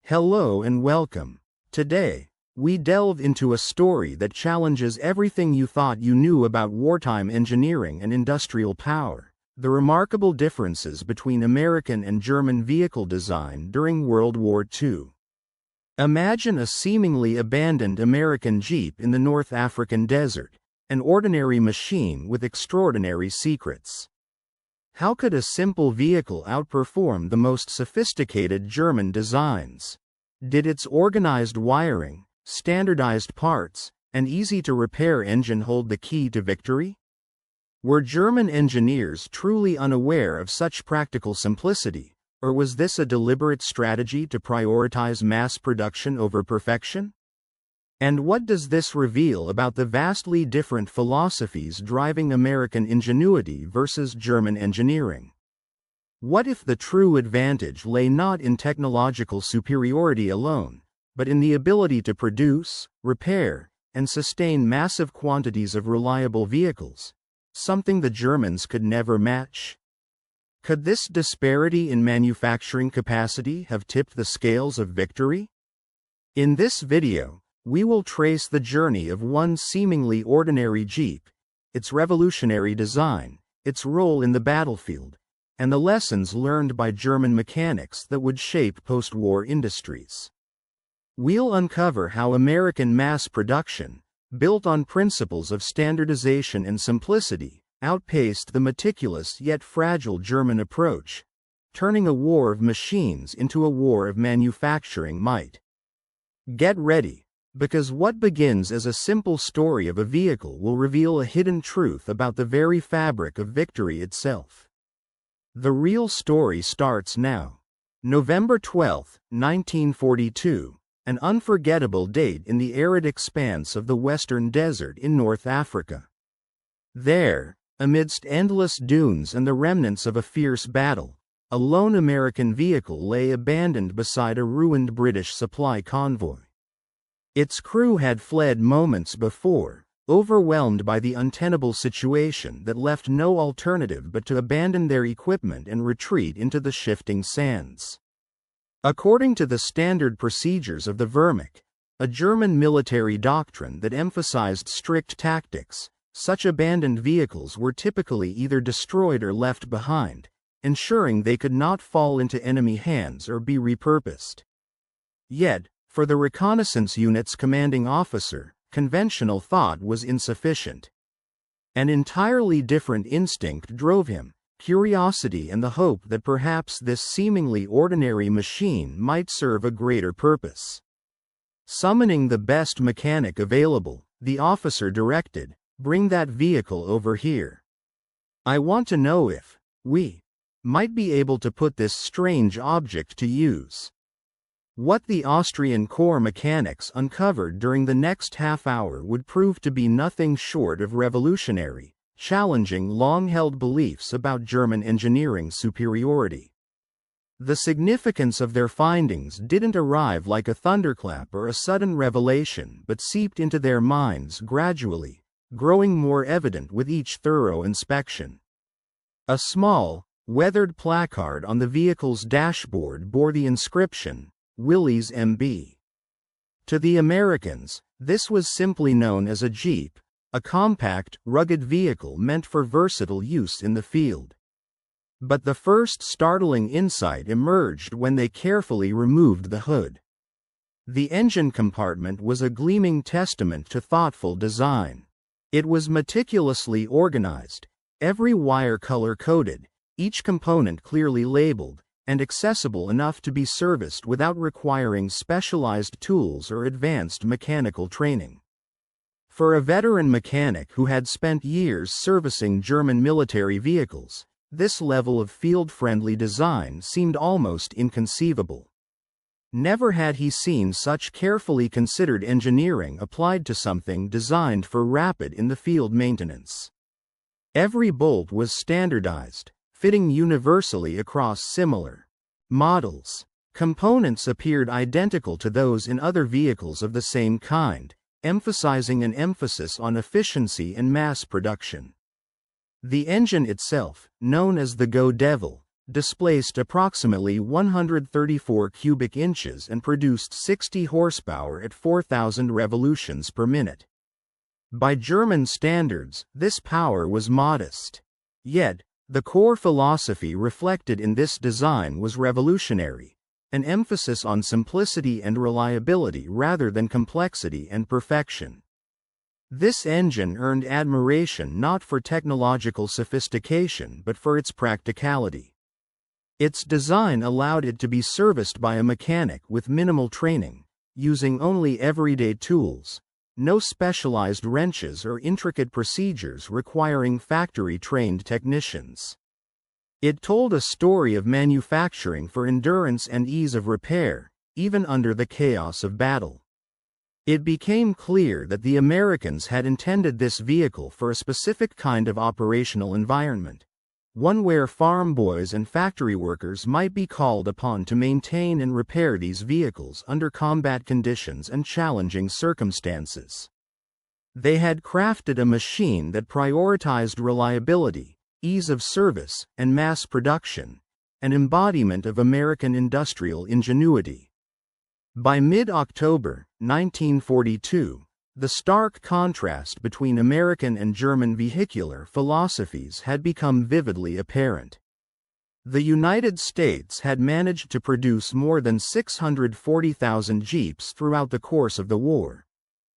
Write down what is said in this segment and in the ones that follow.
Hello and welcome. Today, we delve into a story that challenges everything you thought you knew about wartime engineering and industrial power: the remarkable differences between American and German vehicle design during World War II. Imagine a seemingly abandoned American Jeep in the North African desert, an ordinary machine with extraordinary secrets. How could a simple vehicle outperform the most sophisticated German designs? Did its organized wiring, standardized parts, and easy-to-repair engine hold the key to victory? Were German engineers truly unaware of such practical simplicity, or was this a deliberate strategy to prioritize mass production over perfection? And what does this reveal about the vastly different philosophies driving American ingenuity versus German engineering? What if the true advantage lay not in technological superiority alone, but in the ability to produce, repair, and sustain massive quantities of reliable vehicles, something the Germans could never match? Could this disparity in manufacturing capacity have tipped the scales of victory? In this video, we will trace the journey of one seemingly ordinary Jeep, its revolutionary design, its role in the battlefield, and the lessons learned by German mechanics that would shape post-war industries. We'll uncover how American mass production, built on principles of standardization and simplicity, outpaced the meticulous yet fragile German approach, turning a war of machines into a war of manufacturing might. Get ready, because what begins as a simple story of a vehicle will reveal a hidden truth about the very fabric of victory itself. The real story starts now. November 12, 1942, an unforgettable date in the arid expanse of the Western Desert in North Africa. There, amidst endless dunes and the remnants of a fierce battle, a lone American vehicle lay abandoned beside a ruined British supply convoy. Its crew had fled moments before, overwhelmed by the untenable situation that left no alternative but to abandon their equipment and retreat into the shifting sands. According to the standard procedures of the Wehrmacht, a German military doctrine that emphasized strict tactics, such abandoned vehicles were typically either destroyed or left behind, ensuring they could not fall into enemy hands or be repurposed. Yet, for the reconnaissance unit's commanding officer, conventional thought was insufficient. An entirely different instinct drove him: curiosity and the hope that perhaps this seemingly ordinary machine might serve a greater purpose. Summoning the best mechanic available, the officer directed, "Bring that vehicle over here. I want to know if we might be able to put this strange object to use." What the Austrian corps mechanics uncovered during the next half hour would prove to be nothing short of revolutionary, challenging long-held beliefs about German engineering superiority. The significance of their findings didn't arrive like a thunderclap or a sudden revelation, but seeped into their minds gradually, growing more evident with each thorough inspection. A small, weathered placard on the vehicle's dashboard bore the inscription, "Willys MB." To the Americans, this was simply known as a Jeep, a compact, rugged vehicle meant for versatile use in the field. But the first startling insight emerged when they carefully removed the hood. The engine compartment was a gleaming testament to thoughtful design. It was meticulously organized, every wire color-coded, each component clearly labeled, and accessible enough to be serviced without requiring specialized tools or advanced mechanical training. For a veteran mechanic who had spent years servicing German military vehicles, this level of field-friendly design seemed almost inconceivable. Never had he seen such carefully considered engineering applied to something designed for rapid in-the-field maintenance. Every bolt was standardized, fitting universally across similar models. Components appeared identical to those in other vehicles of the same kind, emphasizing an emphasis on efficiency and mass production. The engine itself, known as the Go Devil, displaced approximately 134 cubic inches and produced 60 horsepower at 4,000 revolutions per minute. By German standards, this power was modest. Yet, the core philosophy reflected in this design was revolutionary, an emphasis on simplicity and reliability rather than complexity and perfection. This engine earned admiration not for technological sophistication but for its practicality. Its design allowed it to be serviced by a mechanic with minimal training, using only everyday tools, no specialized wrenches or intricate procedures requiring factory-trained technicians. It told a story of manufacturing for endurance and ease of repair, even under the chaos of battle. It became clear that the Americans had intended this vehicle for a specific kind of operational environment, one where farm boys and factory workers might be called upon to maintain and repair these vehicles under combat conditions and challenging circumstances. They had crafted a machine that prioritized reliability, ease of service, and mass production, an embodiment of American industrial ingenuity. By mid-October 1942, the stark contrast between American and German vehicular philosophies had become vividly apparent. The United States had managed to produce more than 640,000 Jeeps throughout the course of the war,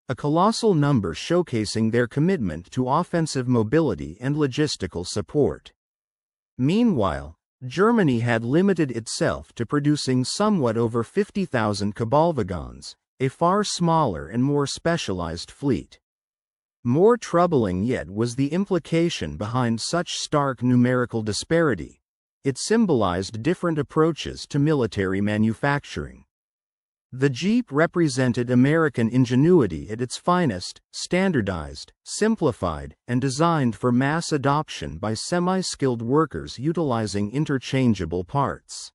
a colossal number showcasing their commitment to offensive mobility and logistical support. Meanwhile, Germany had limited itself to producing somewhat over 50,000 Kubalvagons, a far smaller and more specialized fleet. More troubling yet was the implication behind such stark numerical disparity. It symbolized different approaches to military manufacturing. The Jeep represented American ingenuity at its finest, standardized, simplified, and designed for mass adoption by semi-skilled workers utilizing interchangeable parts.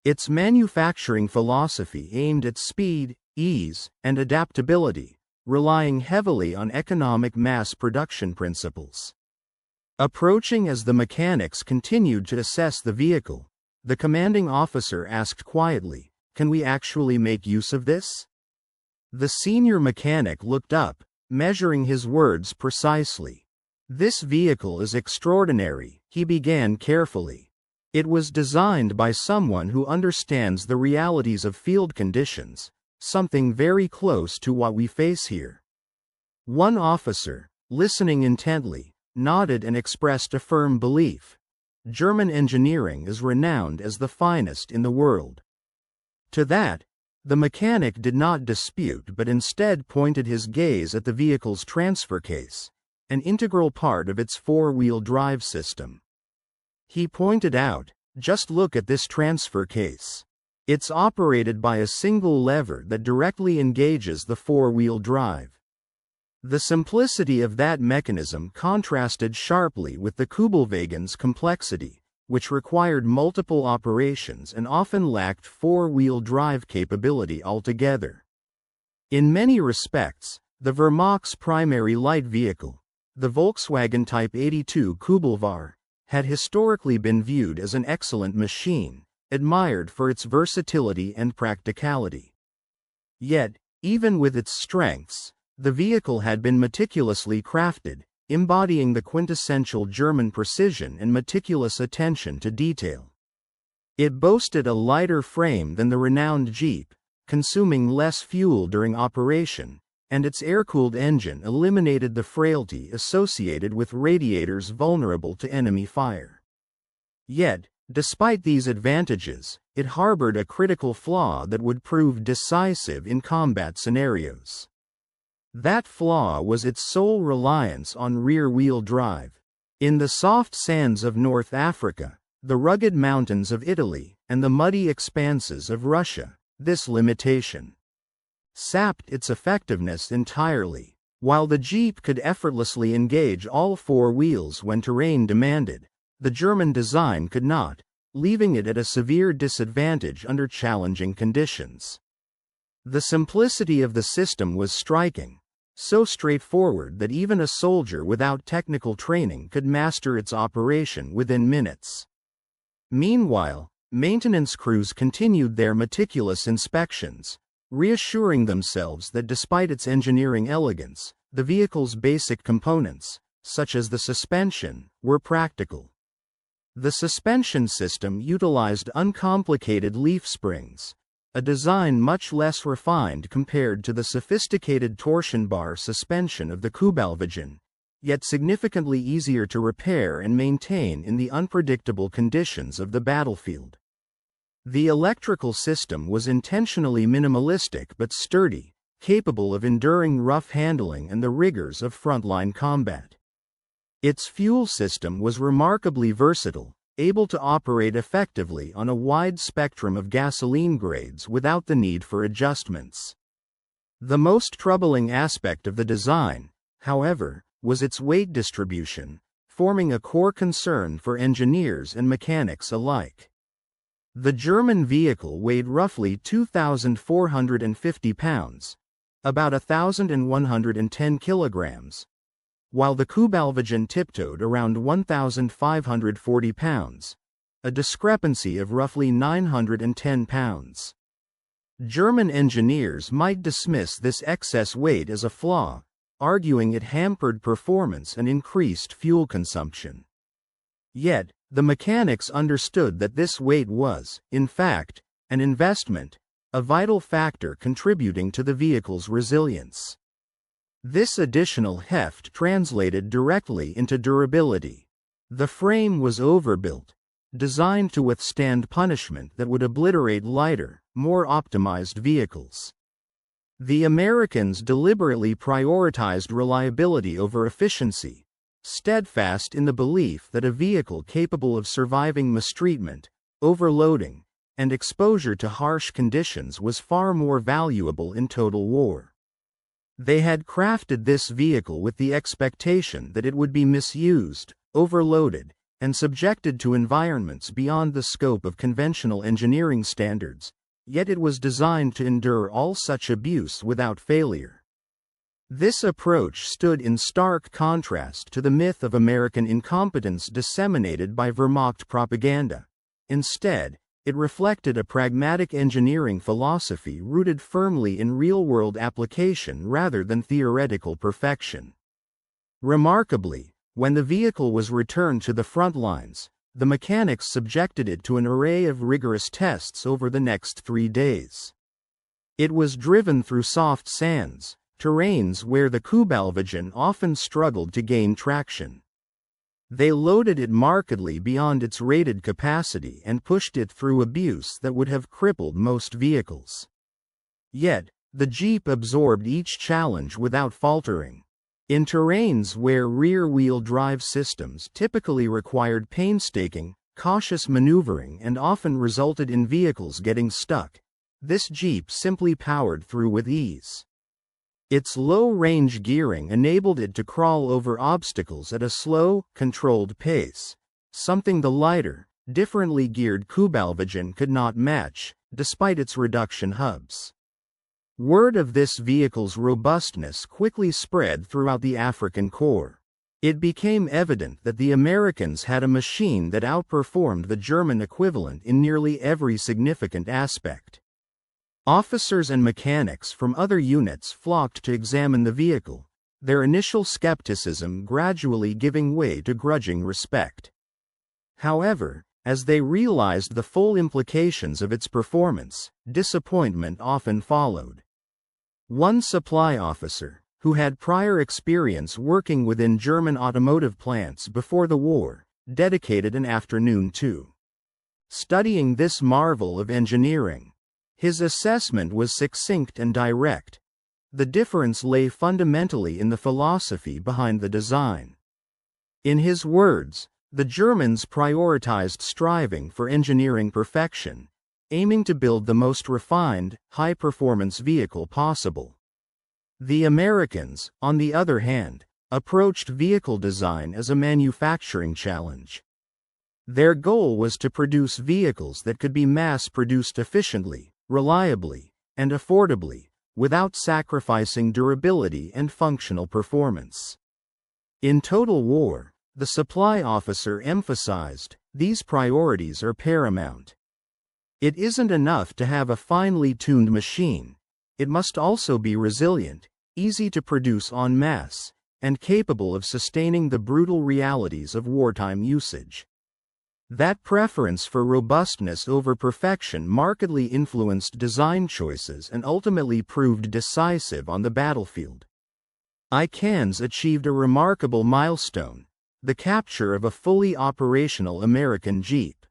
Its manufacturing philosophy aimed at speed, ease, and adaptability, relying heavily on economic mass production principles. Approaching as the mechanics continued to assess the vehicle, the commanding officer asked quietly, "Can we actually make use of this?" The senior mechanic looked up, measuring his words precisely. "This vehicle is extraordinary," he began carefully. "It was designed by someone who understands the realities of field conditions, something very close to what we face here." One officer, listening intently, nodded and expressed a firm belief. German engineering is renowned as the finest in the world. To that, the mechanic did not dispute but instead pointed his gaze at the vehicle's transfer case, an integral part of its four-wheel drive system. He pointed out, "Just look at this transfer case. It's operated by a single lever that directly engages the four-wheel drive." The simplicity of that mechanism contrasted sharply with the Kubalvagon's complexity, which required multiple operations and often lacked four-wheel drive capability altogether. In many respects, the Wehrmacht's primary light vehicle, the Volkswagen Type 82 Kubalvar, had historically been viewed as an excellent machine, admired for its versatility and practicality. Yet, even with its strengths, the vehicle had been meticulously crafted, embodying the quintessential German precision and meticulous attention to detail. It boasted a lighter frame than the renowned Jeep, consuming less fuel during operation, and its air-cooled engine eliminated the frailty associated with radiators vulnerable to enemy fire. Yet, despite these advantages, it harbored a critical flaw that would prove decisive in combat scenarios. That flaw was its sole reliance on rear-wheel drive. In the soft sands of North Africa, the rugged mountains of Italy, and the muddy expanses of Russia, this limitation sapped its effectiveness entirely. While the Jeep could effortlessly engage all four wheels when terrain demanded, the German design could not, leaving it at a severe disadvantage under challenging conditions. The simplicity of the system was striking, so straightforward that even a soldier without technical training could master its operation within minutes. Meanwhile, maintenance crews continued their meticulous inspections, reassuring themselves that despite its engineering elegance, the vehicle's basic components, such as the suspension, were practical. The suspension system utilized uncomplicated leaf springs, a design much less refined compared to the sophisticated torsion bar suspension of the Kubalvar, yet significantly easier to repair and maintain in the unpredictable conditions of the battlefield. The electrical system was intentionally minimalistic but sturdy, capable of enduring rough handling and the rigors of frontline combat. Its fuel system was remarkably versatile, able to operate effectively on a wide spectrum of gasoline grades without the need for adjustments. The most troubling aspect of the design, however, was its weight distribution, forming a core concern for engineers and mechanics alike. The German vehicle weighed roughly 2,450 pounds, about 1,110 kilograms, while the Kubalvar tiptoed around 1,540 pounds, a discrepancy of roughly 910 pounds. German engineers might dismiss this excess weight as a flaw, arguing it hampered performance and increased fuel consumption. Yet, the mechanics understood that this weight was, in fact, an investment, a vital factor contributing to the vehicle's resilience. This additional heft translated directly into durability. The frame was overbuilt, designed to withstand punishment that would obliterate lighter, more optimized vehicles. The Americans deliberately prioritized reliability over efficiency, steadfast in the belief that a vehicle capable of surviving mistreatment, overloading, and exposure to harsh conditions was far more valuable in total war. They had crafted this vehicle with the expectation that it would be misused, overloaded, and subjected to environments beyond the scope of conventional engineering standards, yet it was designed to endure all such abuse without failure. This approach stood in stark contrast to the myth of American incompetence disseminated by Wehrmacht propaganda. Instead, it reflected a pragmatic engineering philosophy rooted firmly in real-world application rather than theoretical perfection. Remarkably, when the vehicle was returned to the front lines, the mechanics subjected it to an array of rigorous tests over the next 3 days. It was driven through soft sands, terrains where the Kubalvar often struggled to gain traction. They loaded it markedly beyond its rated capacity and pushed it through abuse that would have crippled most vehicles. Yet, the Jeep absorbed each challenge without faltering. In terrains where rear-wheel drive systems typically required painstaking, cautious maneuvering and often resulted in vehicles getting stuck, this Jeep simply powered through with ease. Its low-range gearing enabled it to crawl over obstacles at a slow, controlled pace, something the lighter, differently geared Kubalvar could not match, despite its reduction hubs. Word of this vehicle's robustness quickly spread throughout the African Corps. It became evident that the Americans had a machine that outperformed the German equivalent in nearly every significant aspect. Officers and mechanics from other units flocked to examine the vehicle, their initial skepticism gradually giving way to grudging respect. However, as they realized the full implications of its performance, disappointment often followed. One supply officer, who had prior experience working within German automotive plants before the war, dedicated an afternoon to studying this marvel of engineering. His assessment was succinct and direct. The difference lay fundamentally in the philosophy behind the design. In his words, the Germans prioritized striving for engineering perfection, aiming to build the most refined, high-performance vehicle possible. The Americans, on the other hand, approached vehicle design as a manufacturing challenge. Their goal was to produce vehicles that could be mass-produced efficiently, reliably, and affordably, without sacrificing durability and functional performance. In Total War, the supply officer emphasized, these priorities are paramount. It isn't enough to have a finely tuned machine. It must also be resilient, easy to produce en masse, and capable of sustaining the brutal realities of wartime usage. That preference for robustness over perfection markedly influenced design choices and ultimately proved decisive on the battlefield. ICANS achieved a remarkable milestone: the capture of a fully operational American Jeep.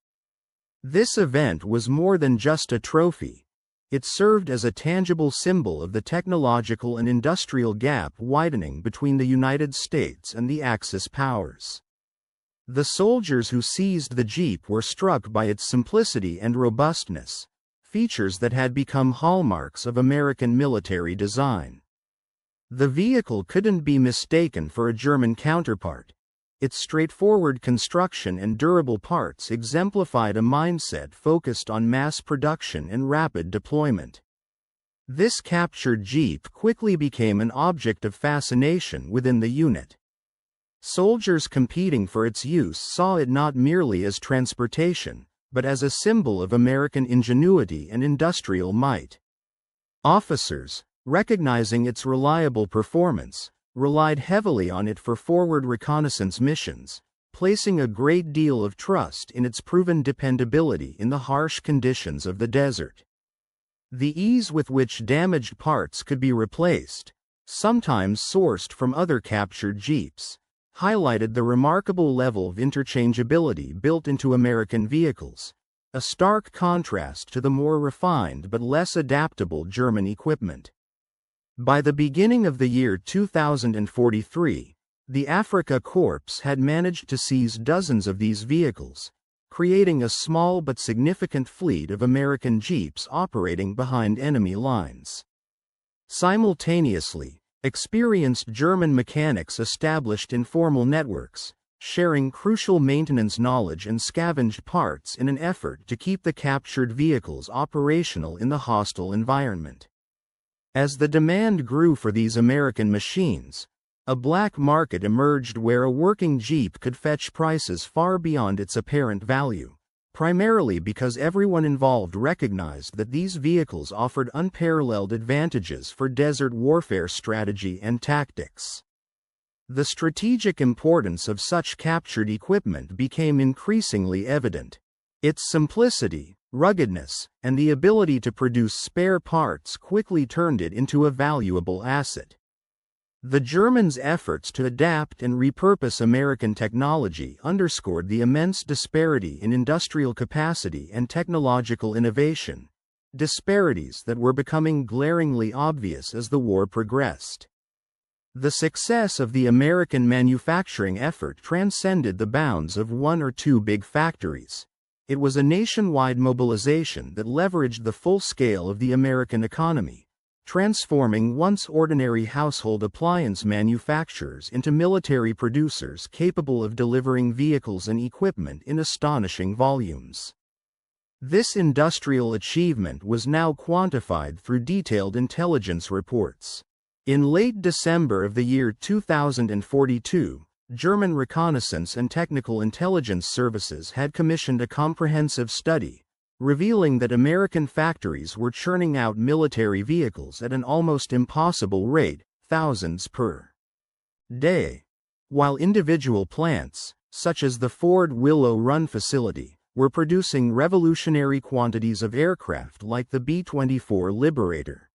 This event was more than just a trophy. It served as a tangible symbol of the technological and industrial gap widening between the United States and the Axis powers. The soldiers who seized the Jeep were struck by its simplicity and robustness, features that had become hallmarks of American military design. The vehicle couldn't be mistaken for a German counterpart. Its straightforward construction and durable parts exemplified a mindset focused on mass production and rapid deployment. This captured Jeep quickly became an object of fascination within the unit. Soldiers competing for its use saw it not merely as transportation, but as a symbol of American ingenuity and industrial might. Officers, recognizing its reliable performance, relied heavily on it for forward reconnaissance missions, placing a great deal of trust in its proven dependability in the harsh conditions of the desert. The ease with which damaged parts could be replaced, sometimes sourced from other captured Jeeps, highlighted the remarkable level of interchangeability built into American vehicles, a stark contrast to the more refined but less adaptable German equipment. By the beginning of the year 2043, the Afrika Korps had managed to seize dozens of these vehicles, creating a small but significant fleet of American Jeeps operating behind enemy lines. Simultaneously, experienced German mechanics established informal networks, sharing crucial maintenance knowledge and scavenged parts in an effort to keep the captured vehicles operational in the hostile environment. As the demand grew for these American machines, a black market emerged where a working Jeep could fetch prices far beyond its apparent value, primarily because everyone involved recognized that these vehicles offered unparalleled advantages for desert warfare strategy and tactics. The strategic importance of such captured equipment became increasingly evident. Its simplicity, ruggedness, and the ability to produce spare parts quickly turned it into a valuable asset. The Germans' efforts to adapt and repurpose American technology underscored the immense disparity in industrial capacity and technological innovation, disparities that were becoming glaringly obvious as the war progressed. The success of the American manufacturing effort transcended the bounds of one or two big factories. It was a nationwide mobilization that leveraged the full scale of the American economy, transforming once ordinary household appliance manufacturers into military producers capable of delivering vehicles and equipment in astonishing volumes. This industrial achievement was now quantified through detailed intelligence reports. In late December of the year 2042, German reconnaissance and technical intelligence services had commissioned a comprehensive study, revealing that American factories were churning out military vehicles at an almost impossible rate, thousands per day. While individual plants, such as the Ford Willow Run facility, were producing revolutionary quantities of aircraft like the B-24 Liberator.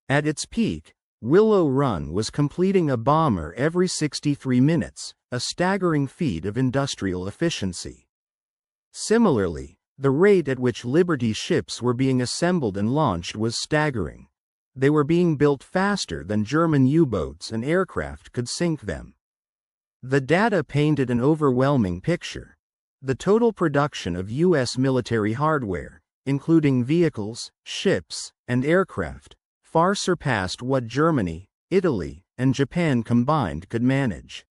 At its peak, Willow Run was completing a bomber every 63 minutes, a staggering feat of industrial efficiency. Similarly, the rate at which Liberty ships were being assembled and launched was staggering. They were being built faster than German U-boats and aircraft could sink them. The data painted an overwhelming picture. The total production of U.S. military hardware, including vehicles, ships, and aircraft, far surpassed what Germany, Italy, and Japan combined could manage.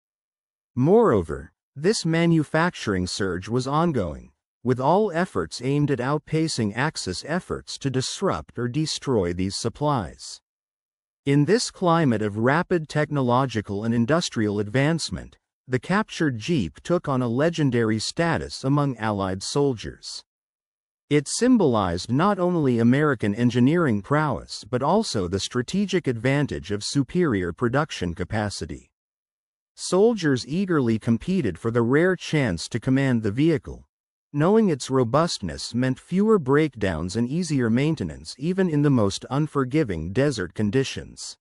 Moreover, this manufacturing surge was ongoing, with all efforts aimed at outpacing Axis efforts to disrupt or destroy these supplies. In this climate of rapid technological and industrial advancement, the captured Jeep took on a legendary status among Allied soldiers. It symbolized not only American engineering prowess but also the strategic advantage of superior production capacity. Soldiers eagerly competed for the rare chance to command the vehicle, knowing its robustness meant fewer breakdowns and easier maintenance even in the most unforgiving desert conditions.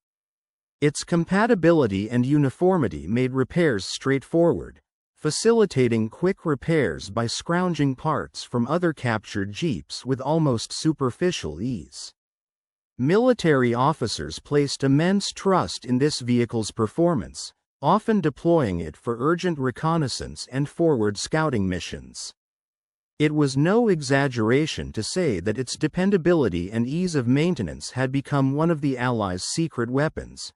Its compatibility and uniformity made repairs straightforward, facilitating quick repairs by scrounging parts from other captured Jeeps with almost superficial ease. Military officers placed immense trust in this vehicle's performance, often deploying it for urgent reconnaissance and forward scouting missions. It was no exaggeration to say that its dependability and ease of maintenance had become one of the Allies' secret weapons.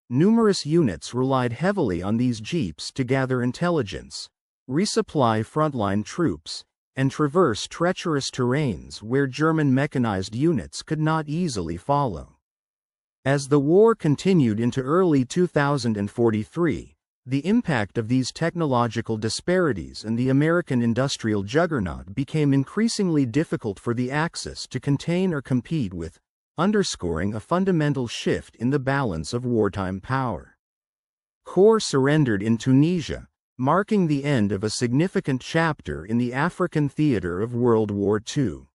Numerous units relied heavily on these Jeeps to gather intelligence, resupply frontline troops, and traverse treacherous terrains where German mechanized units could not easily follow. As the war continued into early 2043, the impact of these technological disparities and the American industrial juggernaut became increasingly difficult for the Axis to contain or compete with, underscoring a fundamental shift in the balance of wartime power. Corps surrendered in Tunisia, marking the end of a significant chapter in the African theater of World War II.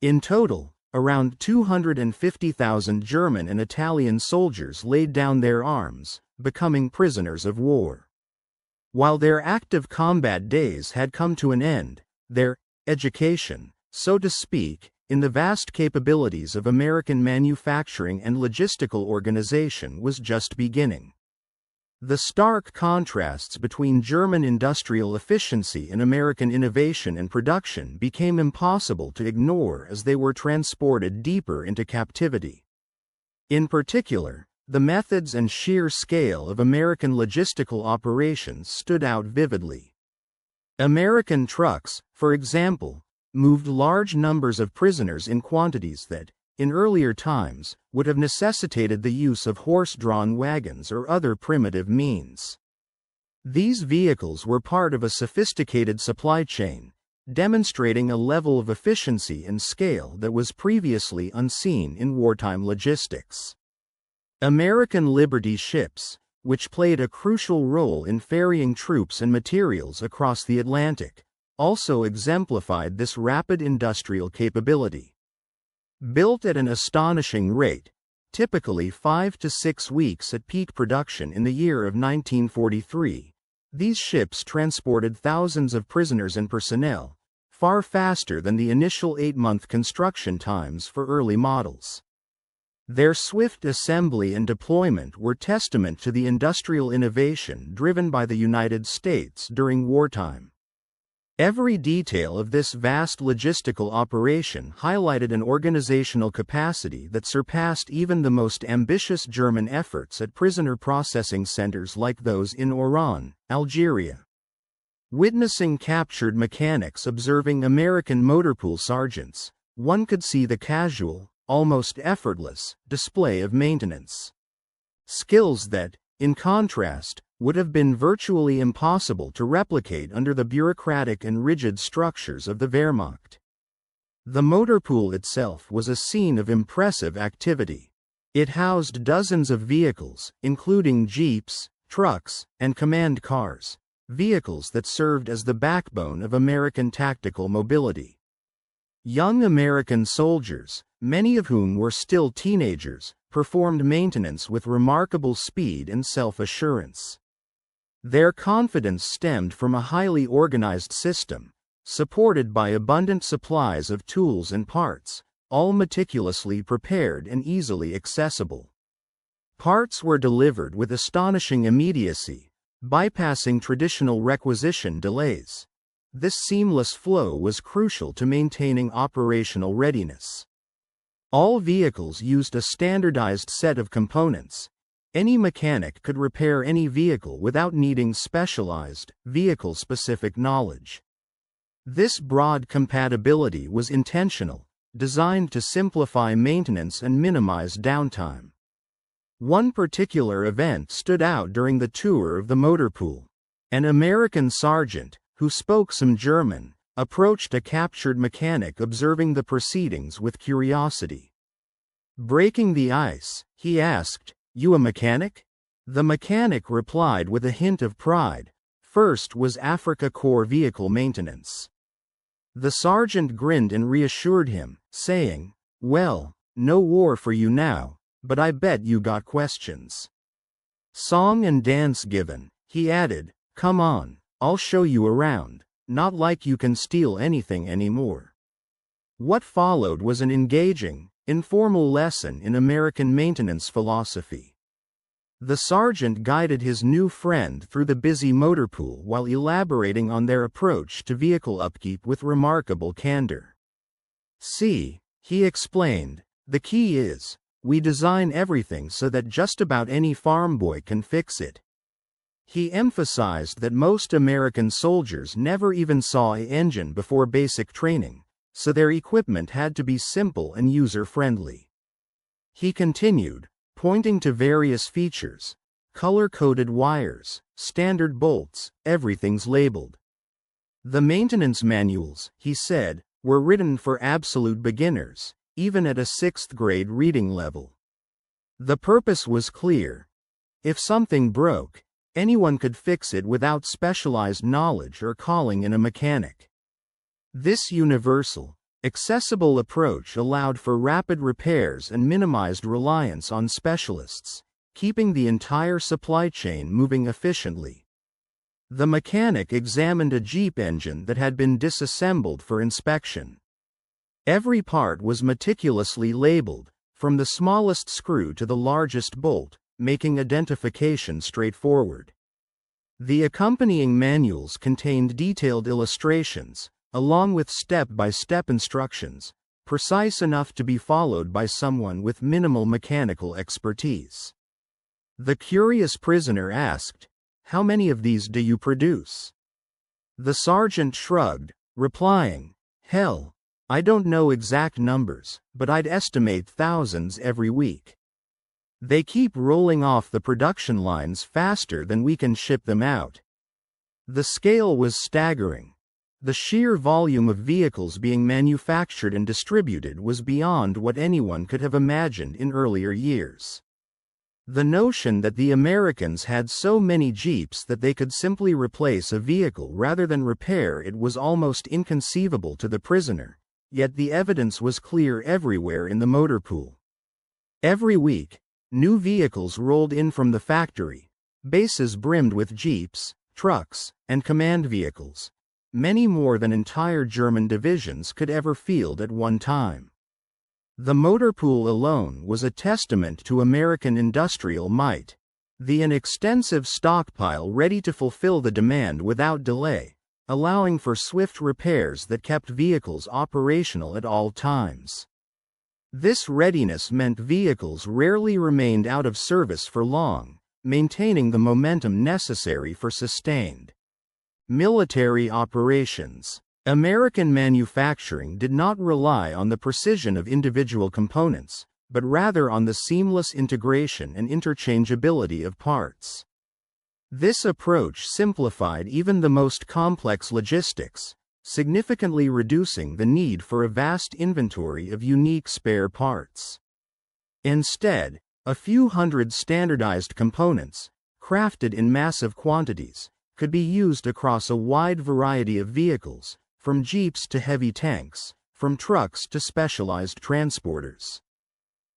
In total, around 250,000 German and Italian soldiers laid down their arms, becoming prisoners of war. While their active combat days had come to an end, their education, so to speak, in the vast capabilities of American manufacturing and logistical organization was just beginning. The stark contrasts between German industrial efficiency and American innovation and production became impossible to ignore as they were transported deeper into captivity. In particular, the methods and sheer scale of American logistical operations stood out vividly. American trucks, for example, moved large numbers of prisoners in quantities that, in earlier times, would have necessitated the use of horse-drawn wagons or other primitive means. These vehicles were part of a sophisticated supply chain, demonstrating a level of efficiency and scale that was previously unseen in wartime logistics. American Liberty ships, which played a crucial role in ferrying troops and materials across the Atlantic, also exemplified this rapid industrial capability. Built at an astonishing rate, typically 5 to 6 weeks at peak production in the year of 1943, these ships transported thousands of prisoners and personnel, far faster than the initial 8-month construction times for early models. Their swift assembly and deployment were testament to the industrial innovation driven by the United States during wartime. Every detail of this vast logistical operation highlighted an organizational capacity that surpassed even the most ambitious German efforts at prisoner processing centers like those in Oran, Algeria. Witnessing captured mechanics observing American motorpool sergeants, one could see the casual, almost effortless, display of maintenance. Skills that, in contrast, would have been virtually impossible to replicate under the bureaucratic and rigid structures of the Wehrmacht. The motorpool itself was a scene of impressive activity. It housed dozens of vehicles, including jeeps, trucks, and command cars, vehicles that served as the backbone of American tactical mobility. Young American soldiers, many of whom were still teenagers, performed maintenance with remarkable speed and self-assurance. Their confidence stemmed from a highly organized system, supported by abundant supplies of tools and parts, all meticulously prepared and easily accessible. Parts were delivered with astonishing immediacy, bypassing traditional requisition delays. This seamless flow was crucial to maintaining operational readiness. All vehicles used a standardized set of components. Any mechanic could repair any vehicle without needing specialized, vehicle-specific knowledge. This broad compatibility was intentional, designed to simplify maintenance and minimize downtime. One particular event stood out during the tour of the motorpool. An American sergeant, who spoke some German, approached a captured mechanic observing the proceedings with curiosity. Breaking the ice, he asked, "You a mechanic?" The mechanic replied with a hint of pride, "First was Africa Corps vehicle maintenance." The sergeant grinned and reassured him, saying, "Well, no war for you now, but I bet you got questions." Song and dance given, he added, "Come on, I'll show you around, not like you can steal anything anymore." What followed was an engaging, informal lesson in American maintenance philosophy. The sergeant guided his new friend through the busy motor pool while elaborating on their approach to vehicle upkeep with remarkable candor. "See," he explained, "the key is, we design everything so that just about any farm boy can fix it." He emphasized that most American soldiers never even saw an engine before basic training, so their equipment had to be simple and user-friendly. He continued, pointing to various features: color-coded wires, standard bolts, everything's labeled. The maintenance manuals, he said, were written for absolute beginners, even at a 6th grade reading level. The purpose was clear. If something broke, anyone could fix it without specialized knowledge or calling in a mechanic. This universal, accessible approach allowed for rapid repairs and minimized reliance on specialists, keeping the entire supply chain moving efficiently. The mechanic examined a Jeep engine that had been disassembled for inspection. Every part was meticulously labeled, from the smallest screw to the largest bolt, making identification straightforward. The accompanying manuals contained detailed illustrations, along with step-by-step instructions, precise enough to be followed by someone with minimal mechanical expertise. The curious prisoner asked, "How many of these do you produce?" The sergeant shrugged, replying, "Hell, I don't know exact numbers, but I'd estimate thousands every week. They keep rolling off the production lines faster than we can ship them out." The scale was staggering. The sheer volume of vehicles being manufactured and distributed was beyond what anyone could have imagined in earlier years. The notion that the Americans had so many Jeeps that they could simply replace a vehicle rather than repair it was almost inconceivable to the prisoner, yet the evidence was clear everywhere in the motor pool. Every week, new vehicles rolled in from the factory, bases brimmed with Jeeps, trucks, and command vehicles, many more than entire German divisions could ever field at one time. The motor pool alone was a testament to American industrial might, an extensive stockpile ready to fulfill the demand without delay, allowing for swift repairs that kept vehicles operational at all times. This readiness meant vehicles rarely remained out of service for long, maintaining the momentum necessary for sustained military operations. American manufacturing did not rely on the precision of individual components, but rather on the seamless integration and interchangeability of parts. This approach simplified even the most complex logistics, significantly reducing the need for a vast inventory of unique spare parts. Instead, a few hundred standardized components, crafted in massive quantities, could be used across a wide variety of vehicles, from Jeeps to heavy tanks, from trucks to specialized transporters.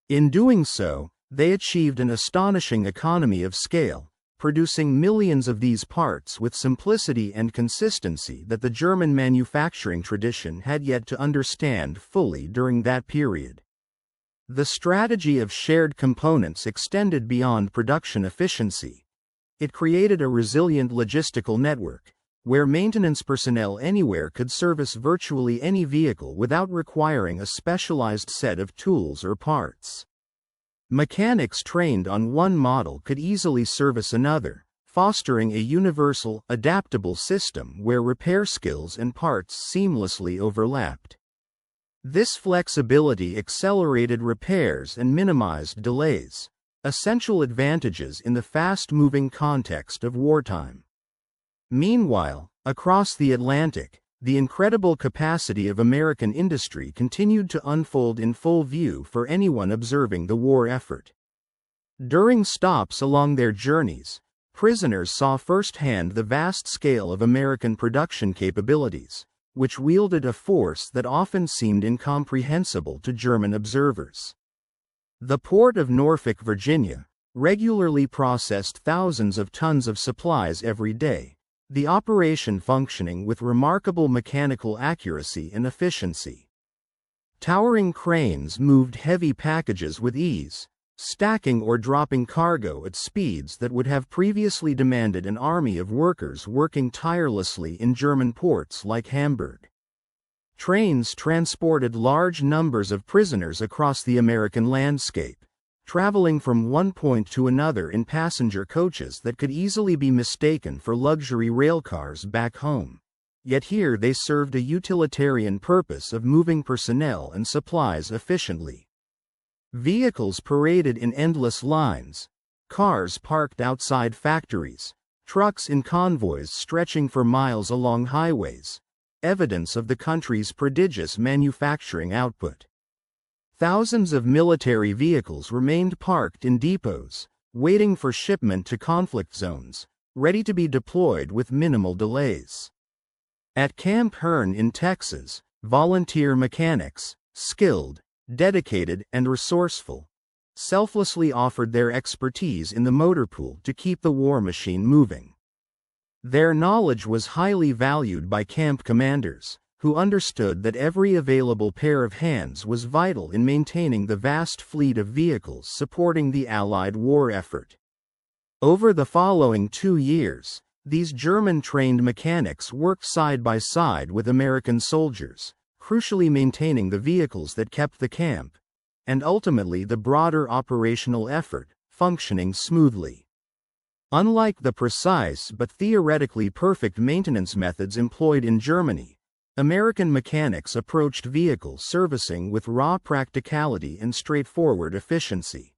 In doing so, they achieved an astonishing economy of scale, producing millions of these parts with simplicity and consistency that the German manufacturing tradition had yet to understand fully during that period. The strategy of shared components extended beyond production efficiency. It created a resilient logistical network, where maintenance personnel anywhere could service virtually any vehicle without requiring a specialized set of tools or parts. Mechanics trained on one model could easily service another, fostering a universal, adaptable system where repair skills and parts seamlessly overlapped. This flexibility accelerated repairs and minimized delays, essential advantages in the fast-moving context of wartime. Meanwhile, across the Atlantic, the incredible capacity of American industry continued to unfold in full view for anyone observing the war effort. During stops along their journeys, prisoners saw firsthand the vast scale of American production capabilities, which wielded a force that often seemed incomprehensible to German observers. The port of Norfolk, Virginia, regularly processed thousands of tons of supplies every day, the operation functioning with remarkable mechanical accuracy and efficiency. Towering cranes moved heavy packages with ease, stacking or dropping cargo at speeds that would have previously demanded an army of workers working tirelessly in German ports like Hamburg. Trains transported large numbers of prisoners across the American landscape, traveling from one point to another in passenger coaches that could easily be mistaken for luxury railcars back home. Yet here they served a utilitarian purpose of moving personnel and supplies efficiently. Vehicles paraded in endless lines, cars parked outside factories, trucks in convoys stretching for miles along highways, evidence of the country's prodigious manufacturing output. Thousands of military vehicles remained parked in depots, waiting for shipment to conflict zones, ready to be deployed with minimal delays. At Camp Hearn in Texas, volunteer mechanics, skilled, dedicated, and resourceful, selflessly offered their expertise in the motor pool to keep the war machine moving. Their knowledge was highly valued by camp commanders, who understood that every available pair of hands was vital in maintaining the vast fleet of vehicles supporting the Allied war effort. Over the following 2 years, these German-trained mechanics worked side by side with American soldiers, crucially maintaining the vehicles that kept the camp, and ultimately the broader operational effort, functioning smoothly. Unlike the precise but theoretically perfect maintenance methods employed in Germany, American mechanics approached vehicle servicing with raw practicality and straightforward efficiency.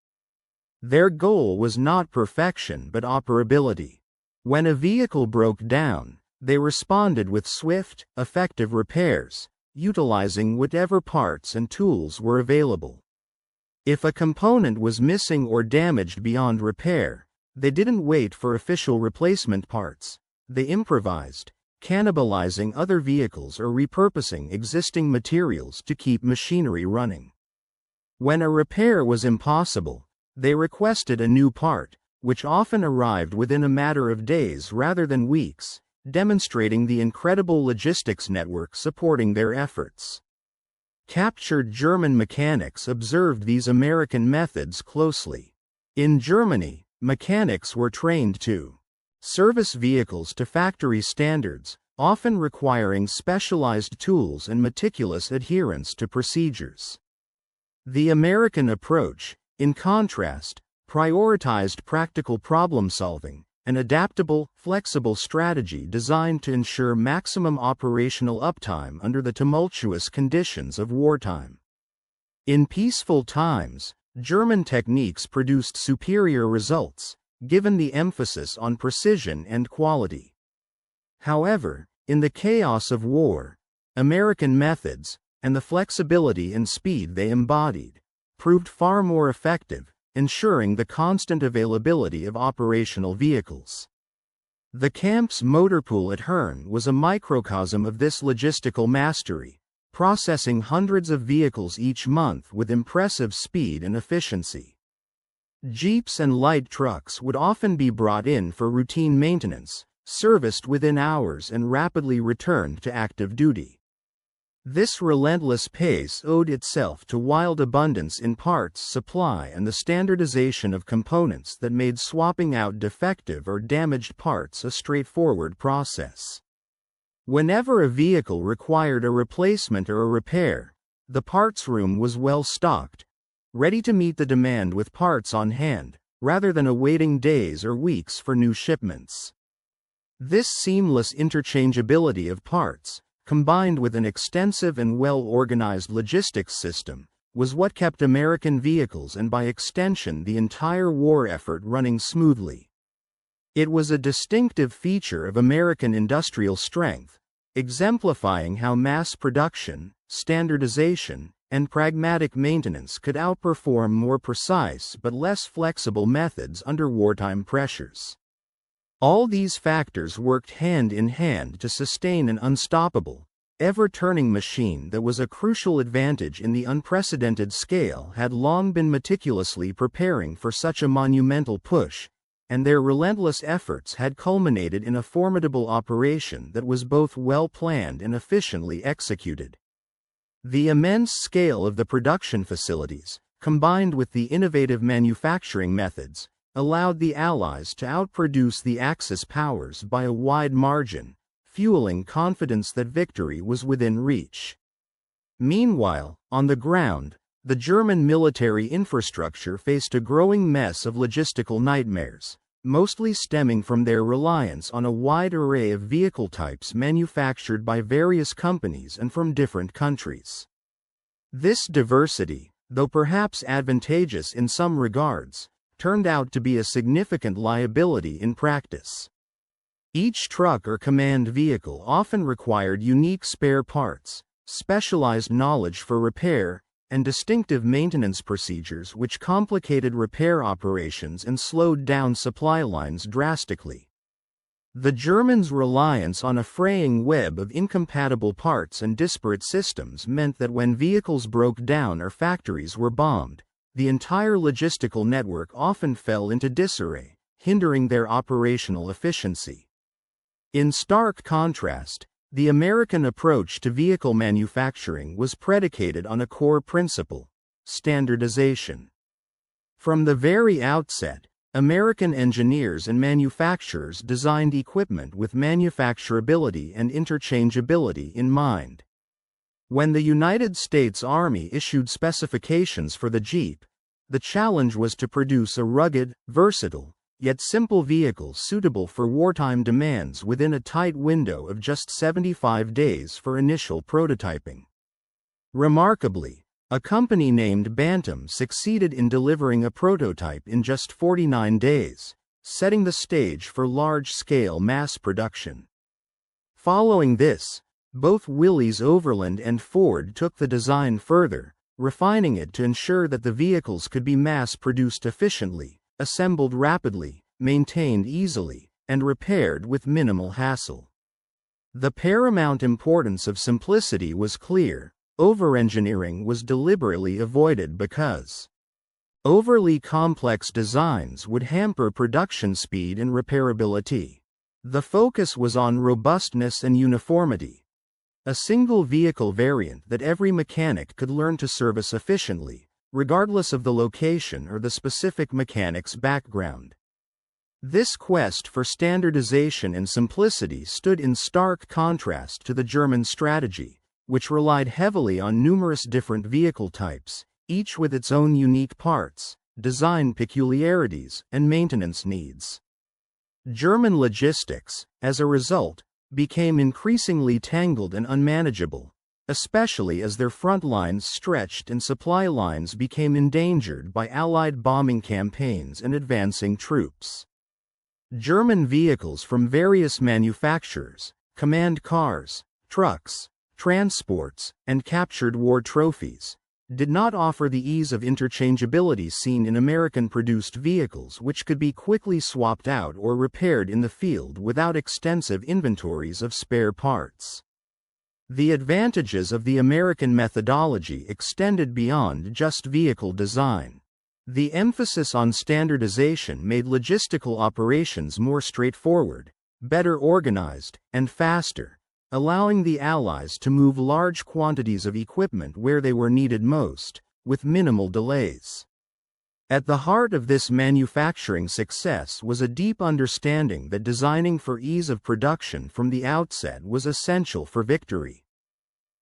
Their goal was not perfection but operability. When a vehicle broke down, they responded with swift, effective repairs, utilizing whatever parts and tools were available. If a component was missing or damaged beyond repair, they didn't wait for official replacement parts. They improvised, cannibalizing other vehicles or repurposing existing materials to keep machinery running. When a repair was impossible, they requested a new part, which often arrived within a matter of days rather than weeks, demonstrating the incredible logistics network supporting their efforts. Captured German mechanics observed these American methods closely. In Germany, mechanics were trained to service vehicles to factory standards, often requiring specialized tools and meticulous adherence to procedures. The American approach, in contrast, prioritized practical problem-solving, an adaptable, flexible strategy designed to ensure maximum operational uptime under the tumultuous conditions of wartime. In peaceful times, German techniques produced superior results, given the emphasis on precision and quality. However, in the chaos of war, American methods, and the flexibility and speed they embodied, proved far more effective, ensuring the constant availability of operational vehicles. The camp's motor pool at Hearn was a microcosm of this logistical mastery, processing hundreds of vehicles each month with impressive speed and efficiency. Jeeps and light trucks would often be brought in for routine maintenance, serviced within hours and rapidly returned to active duty. This relentless pace owed itself to wild abundance in parts supply and the standardization of components that made swapping out defective or damaged parts a straightforward process. Whenever a vehicle required a replacement or a repair, the parts room was well stocked, ready to meet the demand with parts on hand, rather than awaiting days or weeks for new shipments. This seamless interchangeability of parts, combined with an extensive and well-organized logistics system, was what kept American vehicles and by extension the entire war effort running smoothly. It was a distinctive feature of American industrial strength, exemplifying how mass production, standardization, and pragmatic maintenance could outperform more precise but less flexible methods under wartime pressures. All these factors worked hand in hand to sustain an unstoppable, ever-turning machine that was a crucial advantage in the unprecedented scale had long been meticulously preparing for such a monumental push, and their relentless efforts had culminated in a formidable operation that was both well-planned and efficiently executed. The immense scale of the production facilities, combined with the innovative manufacturing methods, allowed the Allies to outproduce the Axis powers by a wide margin, fueling confidence that victory was within reach. Meanwhile, on the ground, the German military infrastructure faced a growing mess of logistical nightmares, mostly stemming from their reliance on a wide array of vehicle types manufactured by various companies and from different countries. This diversity, though perhaps advantageous in some regards, turned out to be a significant liability in practice. Each truck or command vehicle often required unique spare parts, specialized knowledge for repair, and distinctive maintenance procedures which complicated repair operations and slowed down supply lines drastically. The Germans' reliance on a fraying web of incompatible parts and disparate systems meant that when vehicles broke down or factories were bombed, the entire logistical network often fell into disarray, hindering their operational efficiency. In stark contrast, the American approach to vehicle manufacturing was predicated on a core principle: standardization. From the very outset, American engineers and manufacturers designed equipment with manufacturability and interchangeability in mind. When the United States Army issued specifications for the Jeep, the challenge was to produce a rugged, versatile, yet simple vehicle suitable for wartime demands within a tight window of just 75 days for initial prototyping. Remarkably, a company named Bantam succeeded in delivering a prototype in just 49 days, setting the stage for large-scale mass production. Following this, both Willys Overland and Ford took the design further, refining it to ensure that the vehicles could be mass-produced efficiently, assembled rapidly, maintained easily, and repaired with minimal hassle. The paramount importance of simplicity was clear. Over-engineering was deliberately avoided because overly complex designs would hamper production speed and repairability. The focus was on robustness and uniformity. A single vehicle variant that every mechanic could learn to service efficiently, regardless of the location or the specific mechanic's background. This quest for standardization and simplicity stood in stark contrast to the German strategy, which relied heavily on numerous different vehicle types, each with its own unique parts, design peculiarities, and maintenance needs. German logistics, as a result, became increasingly tangled and unmanageable, especially as their front lines stretched and supply lines became endangered by Allied bombing campaigns and advancing troops. German vehicles from various manufacturers, command cars, trucks, transports, and captured war trophies, did not offer the ease of interchangeability seen in American-produced vehicles, which could be quickly swapped out or repaired in the field without extensive inventories of spare parts. The advantages of the American methodology extended beyond just vehicle design. The emphasis on standardization made logistical operations more straightforward, better organized, and faster, allowing the Allies to move large quantities of equipment where they were needed most, with minimal delays. At the heart of this manufacturing success was a deep understanding that designing for ease of production from the outset was essential for victory.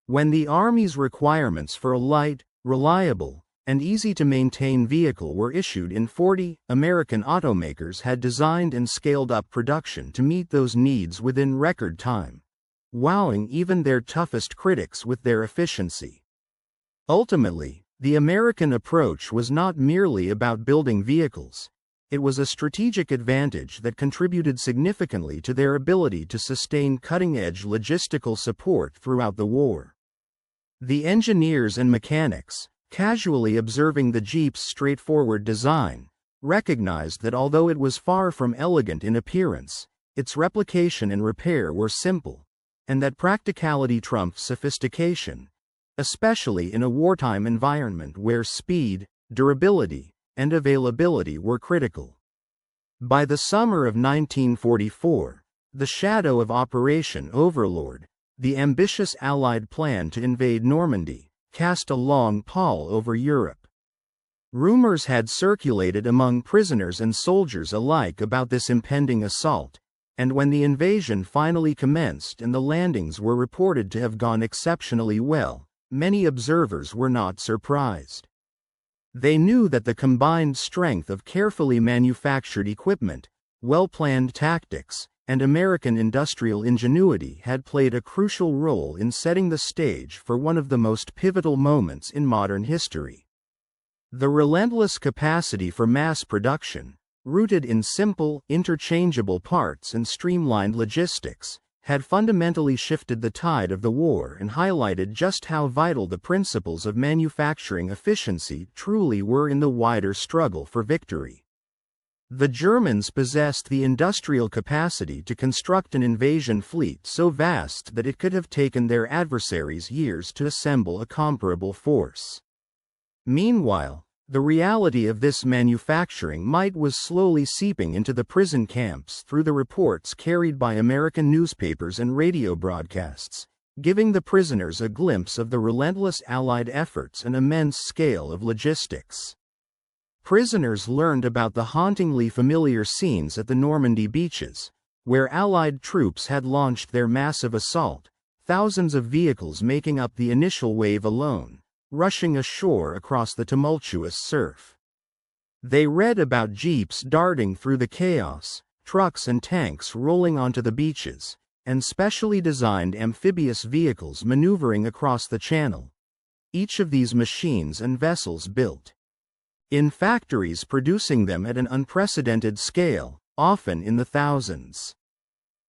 When the Army's requirements for a light, reliable, and easy-to-maintain vehicle were issued in 40, American automakers had designed and scaled up production to meet those needs within record time, wowing even their toughest critics with their efficiency. Ultimately, the American approach was not merely about building vehicles. It was a strategic advantage that contributed significantly to their ability to sustain cutting-edge logistical support throughout the war. The engineers and mechanics, casually observing the Jeep's straightforward design, recognized that although it was far from elegant in appearance, its replication and repair were simple, and that practicality trumped sophistication, especially in a wartime environment where speed, durability, and availability were critical. By the summer of 1944, the shadow of Operation Overlord, the ambitious Allied plan to invade Normandy, cast a long pall over Europe. Rumors had circulated among prisoners and soldiers alike about this impending assault, and when the invasion finally commenced and the landings were reported to have gone exceptionally well, many observers were not surprised. They knew that the combined strength of carefully manufactured equipment, well-planned tactics, and American industrial ingenuity had played a crucial role in setting the stage for one of the most pivotal moments in modern history. The relentless capacity for mass production, rooted in simple, interchangeable parts and streamlined logistics, had fundamentally shifted the tide of the war and highlighted just how vital the principles of manufacturing efficiency truly were in the wider struggle for victory. The Germans possessed the industrial capacity to construct an invasion fleet so vast that it could have taken their adversaries years to assemble a comparable force. Meanwhile, the reality of this manufacturing might was slowly seeping into the prison camps through the reports carried by American newspapers and radio broadcasts, giving the prisoners a glimpse of the relentless Allied efforts and immense scale of logistics. Prisoners learned about the hauntingly familiar scenes at the Normandy beaches, where Allied troops had launched their massive assault, thousands of vehicles making up the initial wave alone, rushing ashore across the tumultuous surf. They read about jeeps darting through the chaos, trucks and tanks rolling onto the beaches, and specially designed amphibious vehicles maneuvering across the channel. Each of these machines and vessels built in factories producing them at an unprecedented scale, often in the thousands.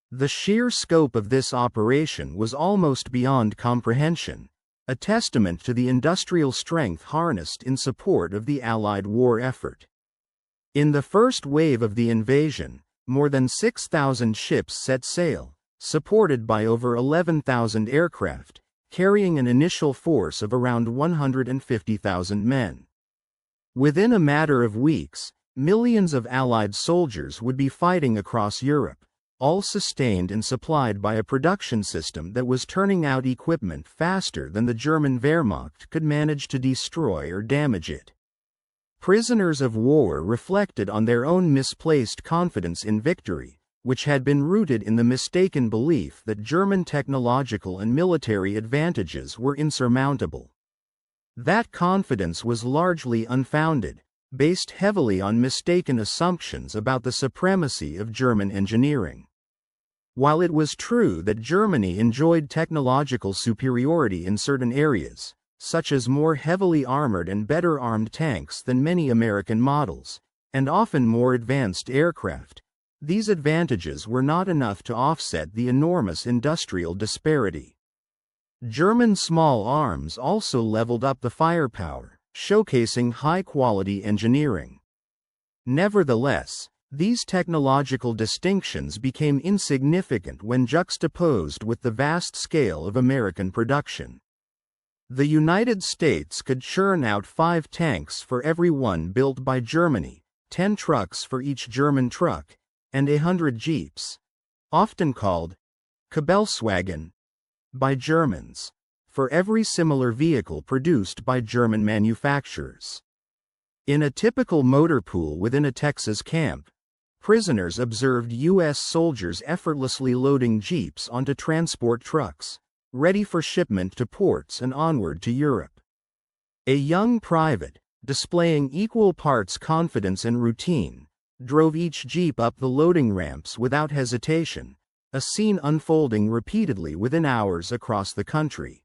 The sheer scope of this operation was almost beyond comprehension, a testament to the industrial strength harnessed in support of the Allied war effort. In the first wave of the invasion, more than 6,000 ships set sail, supported by over 11,000 aircraft, carrying an initial force of around 150,000 men. Within a matter of weeks, millions of Allied soldiers would be fighting across Europe, all sustained and supplied by a production system that was turning out equipment faster than the German Wehrmacht could manage to destroy or damage it. Prisoners of war reflected on their own misplaced confidence in victory, which had been rooted in the mistaken belief that German technological and military advantages were insurmountable. That confidence was largely unfounded, based heavily on mistaken assumptions about the supremacy of German engineering. While it was true that Germany enjoyed technological superiority in certain areas, such as more heavily armored and better armed tanks than many American models, and often more advanced aircraft, these advantages were not enough to offset the enormous industrial disparity. German small arms also leveled up the firepower, showcasing high-quality engineering. Nevertheless, these technological distinctions became insignificant when juxtaposed with the vast scale of American production. The United States could churn out 5 tanks for every one built by Germany, 10 trucks for each German truck, and 100 jeeps, often called Kubalswagen, by Germans, for every similar vehicle produced by German manufacturers. In a typical motor pool within a Texas camp, prisoners observed U.S. soldiers effortlessly loading jeeps onto transport trucks, ready for shipment to ports and onward to Europe. A young private, displaying equal parts confidence and routine, drove each jeep up the loading ramps without hesitation, a scene unfolding repeatedly within hours across the country.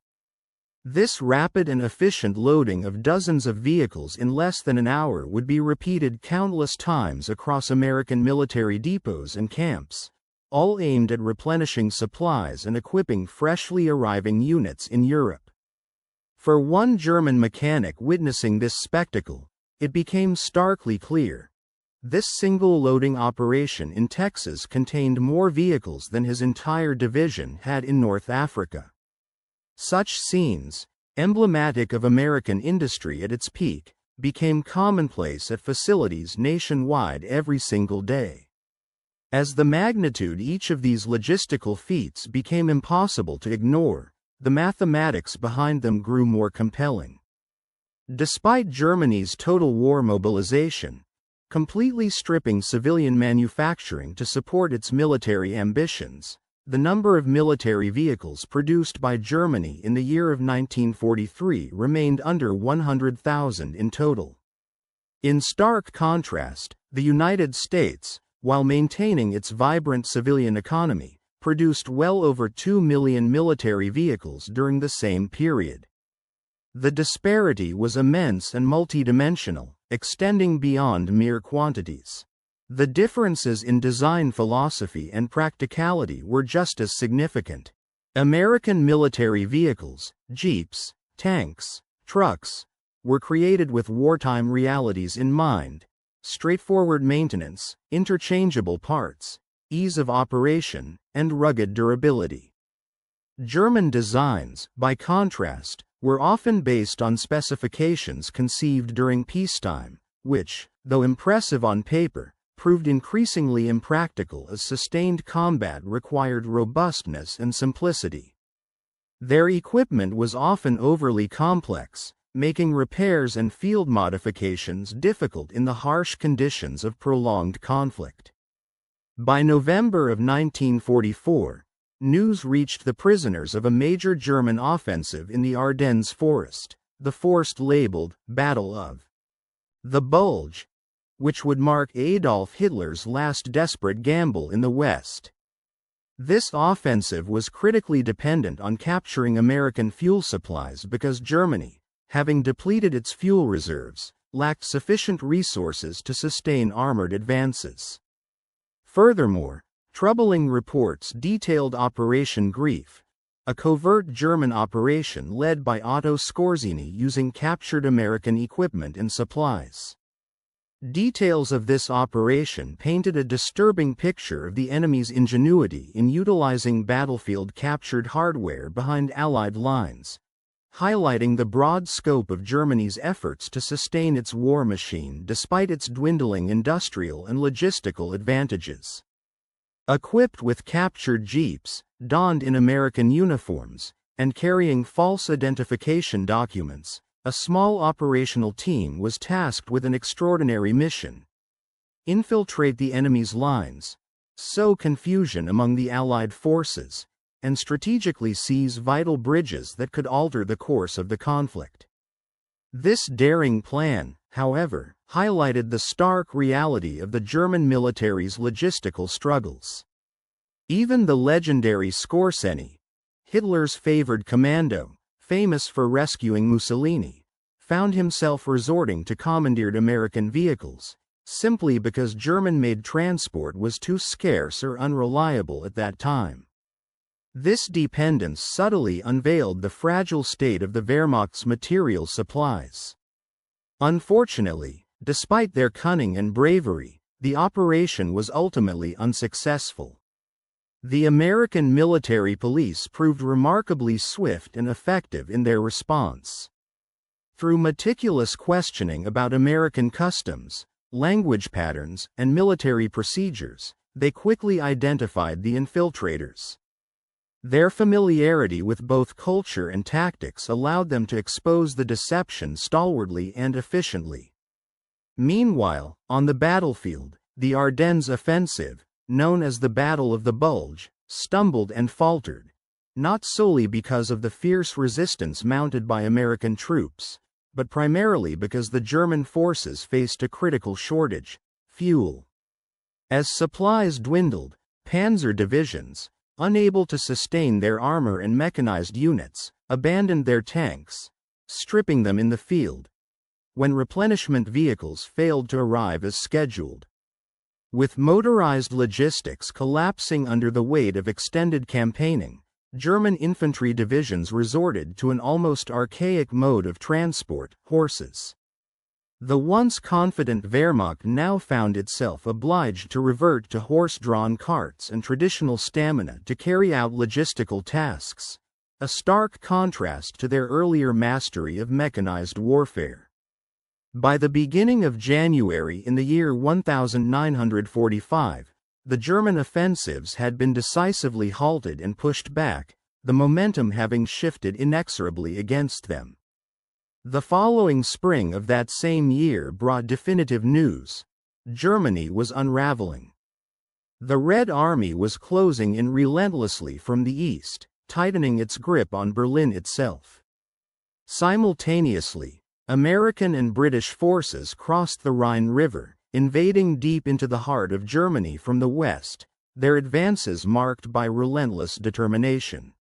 This rapid and efficient loading of dozens of vehicles in less than an hour would be repeated countless times across American military depots and camps, all aimed at replenishing supplies and equipping freshly arriving units in Europe. For one German mechanic witnessing this spectacle, it became starkly clear. This single loading operation in Texas contained more vehicles than his entire division had in North Africa. Such scenes, emblematic of American industry at its peak, became commonplace at facilities nationwide every single day. As the magnitude each of these logistical feats became impossible to ignore, the mathematics behind them grew more compelling. Despite Germany's total war mobilization, completely stripping civilian manufacturing to support its military ambitions, the number of military vehicles produced by Germany in the year of 1943 remained under 100,000 in total. In stark contrast, the United States, while maintaining its vibrant civilian economy, produced well over 2 million military vehicles during the same period. The disparity was immense and multidimensional, extending beyond mere quantities. The differences in design philosophy and practicality were just as significant. American military vehicles, jeeps, tanks, trucks, were created with wartime realities in mind: straightforward maintenance, interchangeable parts, ease of operation, and rugged durability. German designs, by contrast, were often based on specifications conceived during peacetime, which, though impressive on paper, proved increasingly impractical as sustained combat required robustness and simplicity. Their equipment was often overly complex, making repairs and field modifications difficult in the harsh conditions of prolonged conflict. By November of 1944, news reached the prisoners of a major German offensive in the Ardennes forest, the force labeled Battle of the Bulge, which would mark Adolf Hitler's last desperate gamble in the West. This offensive was critically dependent on capturing American fuel supplies because Germany, having depleted its fuel reserves, lacked sufficient resources to sustain armored advances. Furthermore, troubling reports detailed Operation Grief, a covert German operation led by Otto Skorzeny using captured American equipment and supplies. Details of this operation painted a disturbing picture of the enemy's ingenuity in utilizing battlefield-captured hardware behind Allied lines, highlighting the broad scope of Germany's efforts to sustain its war machine despite its dwindling industrial and logistical advantages. Equipped with captured jeeps, donned in American uniforms, and carrying false identification documents, a small operational team was tasked with an extraordinary mission: infiltrate the enemy's lines, sow confusion among the Allied forces, and strategically seize vital bridges that could alter the course of the conflict. This daring plan, however, highlighted the stark reality of the German military's logistical struggles. Even the legendary Skorzeny, Hitler's favored commando, famous for rescuing Mussolini, found himself resorting to commandeered American vehicles, simply because German-made transport was too scarce or unreliable at that time. This dependence subtly unveiled the fragile state of the Wehrmacht's material supplies. Unfortunately, despite their cunning and bravery, the operation was ultimately unsuccessful. The American military police proved remarkably swift and effective in their response. Through meticulous questioning about American customs, language patterns, and military procedures, they quickly identified the infiltrators. Their familiarity with both culture and tactics allowed them to expose the deception stalwartly and efficiently. Meanwhile, on the battlefield, the Ardennes offensive, known as the Battle of the Bulge, stumbled and faltered, not solely because of the fierce resistance mounted by American troops, but primarily because the German forces faced a critical shortage: fuel. As supplies dwindled, panzer divisions, unable to sustain their armor and mechanized units, abandoned their tanks, stripping them in the field, when replenishment vehicles failed to arrive as scheduled. With motorized logistics collapsing under the weight of extended campaigning, German infantry divisions resorted to an almost archaic mode of transport, horses. The once confident Wehrmacht now found itself obliged to revert to horse-drawn carts and traditional stamina to carry out logistical tasks, a stark contrast to their earlier mastery of mechanized warfare. By the beginning of January in the year 1945, the German offensives had been decisively halted and pushed back, the momentum having shifted inexorably against them. The following spring of that same year brought definitive news. Germany was unraveling. The Red Army was closing in relentlessly from the east, tightening its grip on Berlin itself. Simultaneously, American and British forces crossed the Rhine River, invading deep into the heart of Germany from the west, their advances marked by relentless determination.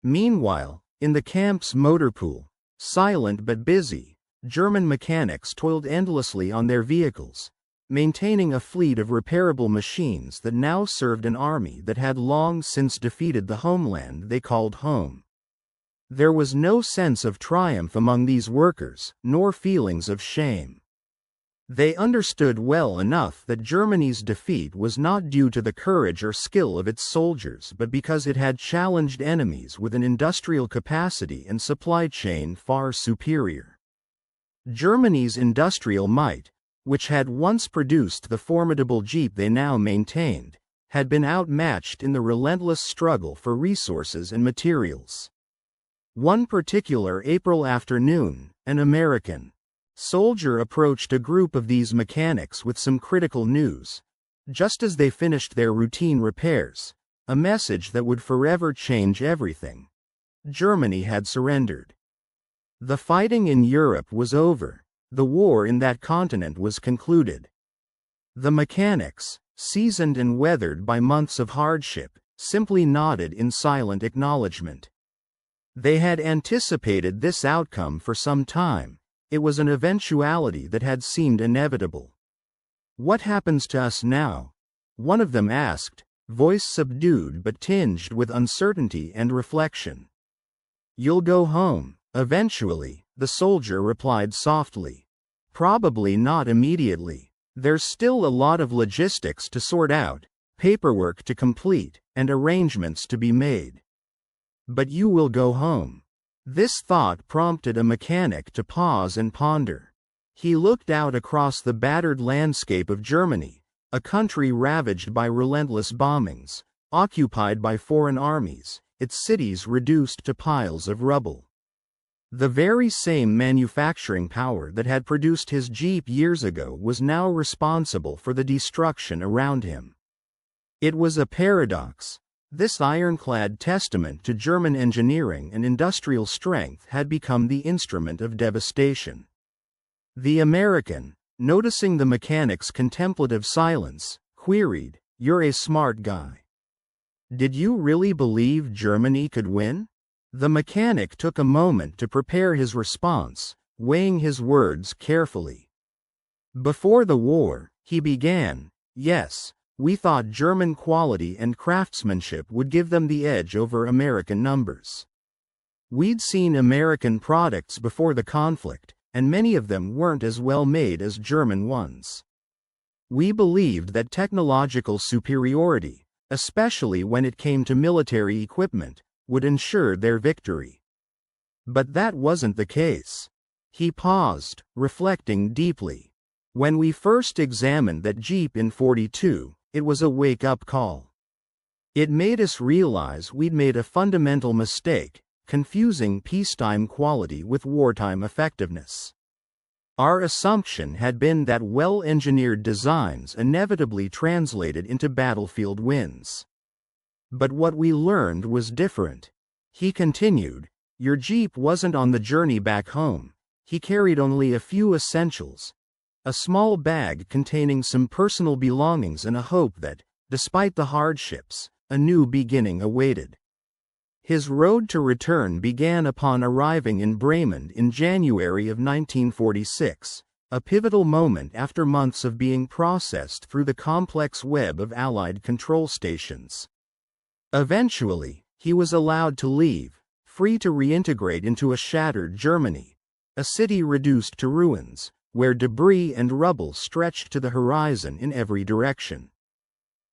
Meanwhile, in the camp's motor pool, silent but busy, German mechanics toiled endlessly on their vehicles, maintaining a fleet of repairable machines that now served an army that had long since defeated the homeland they called home. There was no sense of triumph among these workers, nor feelings of shame. They understood well enough that Germany's defeat was not due to the courage or skill of its soldiers but because it had challenged enemies with an industrial capacity and supply chain far superior. Germany's industrial might, which had once produced the formidable Jeep they now maintained, had been outmatched in the relentless struggle for resources and materials. One particular April afternoon, an American soldier approached a group of these mechanics with some critical news. Just as they finished their routine repairs, a message that would forever change everything. Germany had surrendered. The fighting in Europe was over. The war in that continent was concluded. The mechanics, seasoned and weathered by months of hardship, simply nodded in silent acknowledgement. They had anticipated this outcome for some time. It was an eventuality that had seemed inevitable. "What happens to us now?" one of them asked, voice subdued but tinged with uncertainty and reflection. "You'll go home, eventually," the soldier replied softly. "Probably not immediately. There's still a lot of logistics to sort out, paperwork to complete, and arrangements to be made. But you will go home." This thought prompted a mechanic to pause and ponder. He looked out across the battered landscape of Germany, a country ravaged by relentless bombings, occupied by foreign armies, its cities reduced to piles of rubble. The very same manufacturing power that had produced his Jeep years ago was now responsible for the destruction around him. It was a paradox. This ironclad testament to German engineering and industrial strength had become the instrument of devastation. The American, noticing the mechanic's contemplative silence, queried, "You're a smart guy. Did you really believe Germany could win?" The mechanic took a moment to prepare his response, weighing his words carefully. "Before the war," he began, "yes, we thought German quality and craftsmanship would give them the edge over American numbers. We'd seen American products before the conflict, and many of them weren't as well made as German ones. We believed that technological superiority, especially when it came to military equipment, would ensure their victory. But that wasn't the case." He paused, reflecting deeply. "When we first examined that Jeep in '42, it was a wake-up call. It made us realize we'd made a fundamental mistake, confusing peacetime quality with wartime effectiveness. Our assumption had been that well-engineered designs inevitably translated into battlefield wins. But what we learned was different." He continued, "Your Jeep wasn't on the journey back home. He carried only a few essentials. A small bag containing some personal belongings and a hope that, despite the hardships, a new beginning awaited." His road to return began upon arriving in Bremen in January of 1946, a pivotal moment after months of being processed through the complex web of Allied control stations. Eventually, he was allowed to leave, free to reintegrate into a shattered Germany, a city reduced to ruins, where debris and rubble stretched to the horizon in every direction.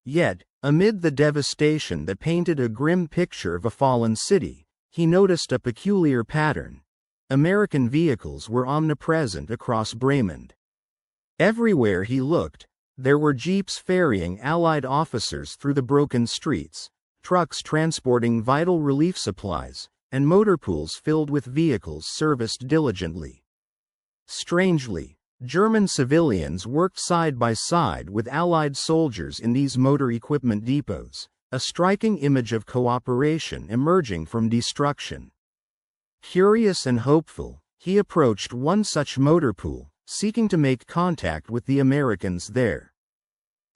Yet, amid the devastation that painted a grim picture of a fallen city, he noticed a peculiar pattern. American vehicles were omnipresent across Bremen. Everywhere he looked, there were jeeps ferrying Allied officers through the broken streets, trucks transporting vital relief supplies, and motor pools filled with vehicles serviced diligently. Strangely, German civilians worked side by side with Allied soldiers in these motor equipment depots, a striking image of cooperation emerging from destruction. Curious and hopeful, he approached one such motor pool, seeking to make contact with the Americans there.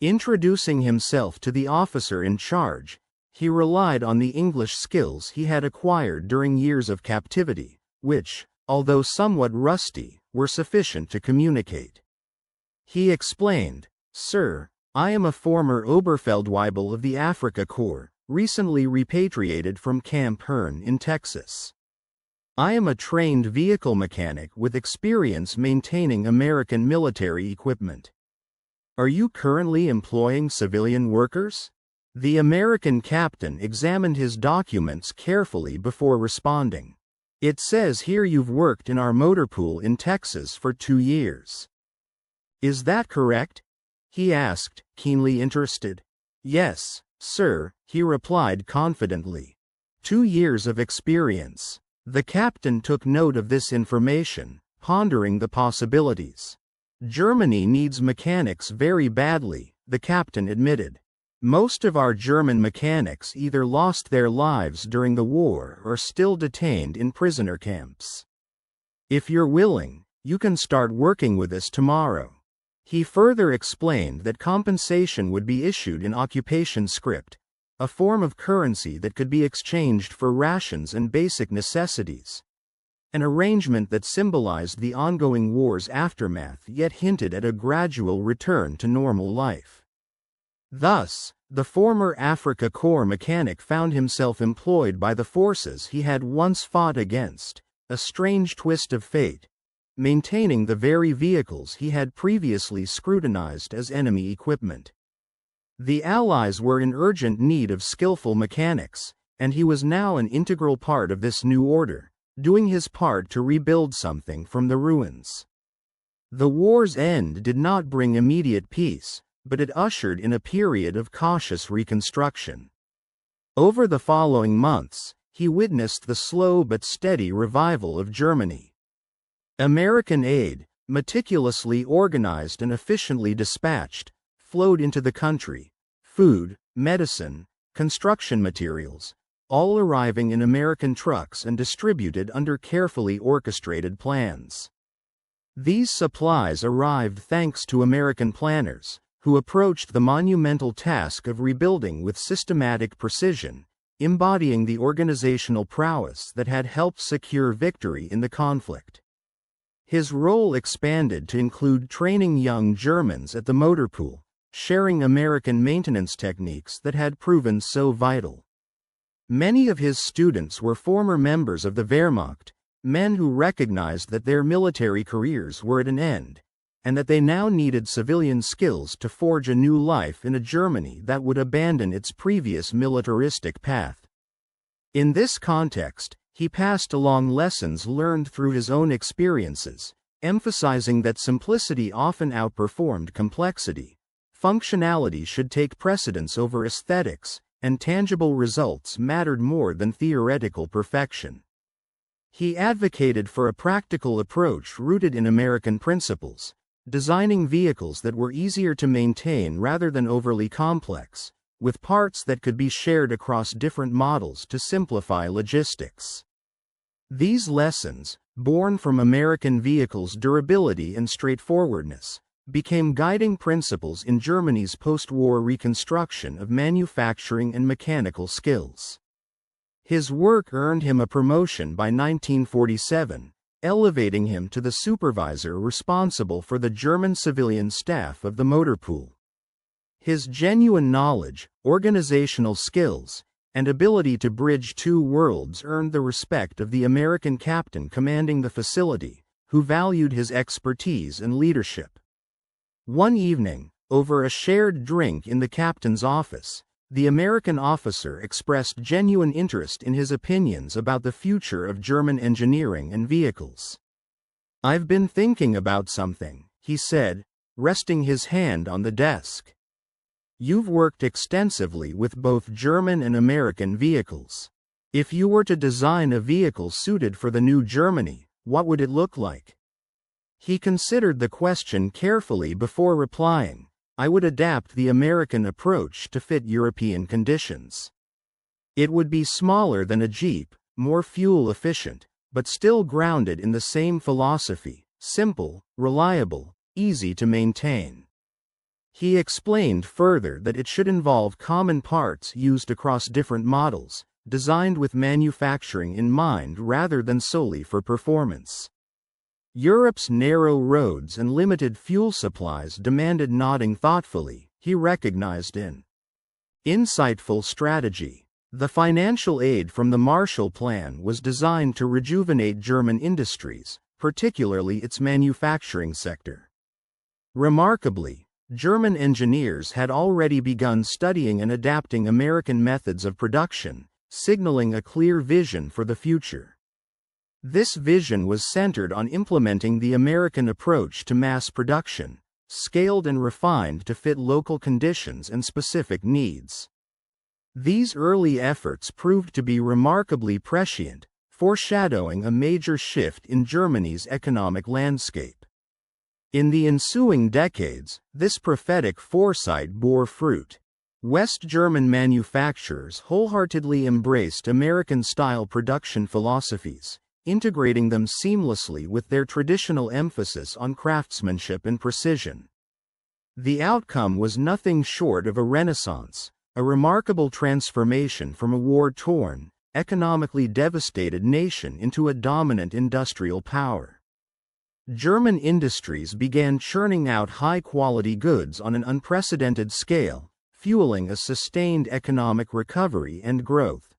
Introducing himself to the officer in charge, he relied on the English skills he had acquired during years of captivity, which, although somewhat rusty, were sufficient to communicate. He explained, "Sir, I am a former Oberfeldwebel of the Afrika Korps, recently repatriated from Camp Hearn in Texas. I am a trained vehicle mechanic with experience maintaining American military equipment. Are you currently employing civilian workers?" The American captain examined his documents carefully before responding. "It says here you've worked in our motor pool in Texas for 2 years. Is that correct?" he asked, keenly interested. "Yes, sir," he replied confidently. 2 years of experience. The captain took note of this information, pondering the possibilities. "Germany needs mechanics very badly," the captain admitted. "Most of our German mechanics either lost their lives during the war or still detained in prisoner camps. If you're willing, you can start working with us tomorrow." He further explained that compensation would be issued in occupation script, a form of currency that could be exchanged for rations and basic necessities. An arrangement that symbolized the ongoing war's aftermath yet hinted at a gradual return to normal life. Thus, the former Afrika Korps mechanic found himself employed by the forces he had once fought against, a strange twist of fate, maintaining the very vehicles he had previously scrutinized as enemy equipment. The Allies were in urgent need of skillful mechanics, and he was now an integral part of this new order, doing his part to rebuild something from the ruins. The war's end did not bring immediate peace, but it ushered in a period of cautious reconstruction. Over the following months, he witnessed the slow but steady revival of Germany. American aid, meticulously organized and efficiently dispatched, flowed into the country, food, medicine, construction materials, all arriving in American trucks and distributed under carefully orchestrated plans. These supplies arrived thanks to American planners, who approached the monumental task of rebuilding with systematic precision, embodying the organizational prowess that had helped secure victory in the conflict. His role expanded to include training young Germans at the motor pool, sharing American maintenance techniques that had proven so vital. Many of his students were former members of the Wehrmacht, men who recognized that their military careers were at an end, and that they now needed civilian skills to forge a new life in a Germany that would abandon its previous militaristic path. In this context, he passed along lessons learned through his own experiences, emphasizing that simplicity often outperformed complexity, functionality should take precedence over aesthetics, and tangible results mattered more than theoretical perfection. He advocated for a practical approach rooted in American principles, designing vehicles that were easier to maintain rather than overly complex, with parts that could be shared across different models to simplify logistics. These lessons, born from American vehicles' durability and straightforwardness, became guiding principles in Germany's post-war reconstruction of manufacturing and mechanical skills. His work earned him a promotion by 1947, elevating him to the supervisor responsible for the German civilian staff of the motor pool. His genuine knowledge, organizational skills, and ability to bridge two worlds earned the respect of the American captain commanding the facility, who valued his expertise and leadership. One evening, over a shared drink in the captain's office, the American officer expressed genuine interest in his opinions about the future of German engineering and vehicles. "I've been thinking about something," he said, resting his hand on the desk. "You've worked extensively with both German and American vehicles. If you were to design a vehicle suited for the new Germany, what would it look like?" He considered the question carefully before replying, "I would adapt the American approach to fit European conditions. It would be smaller than a Jeep, more fuel efficient, but still grounded in the same philosophy: simple, reliable, easy to maintain." He explained further that it should involve common parts used across different models, designed with manufacturing in mind rather than solely for performance. Europe's narrow roads and limited fuel supplies demanded nodding thoughtfully, he recognized in insightful strategy. The financial aid from the Marshall Plan was designed to rejuvenate German industries, particularly its manufacturing sector. Remarkably, German engineers had already begun studying and adapting American methods of production, signaling a clear vision for the future. This vision was centered on implementing the American approach to mass production, scaled and refined to fit local conditions and specific needs. These early efforts proved to be remarkably prescient, foreshadowing a major shift in Germany's economic landscape. In the ensuing decades, this prophetic foresight bore fruit. West German manufacturers wholeheartedly embraced American-style production philosophies, integrating them seamlessly with their traditional emphasis on craftsmanship and precision. The outcome was nothing short of a renaissance, a remarkable transformation from a war-torn, economically devastated nation into a dominant industrial power. German industries began churning out high-quality goods on an unprecedented scale, fueling a sustained economic recovery and growth.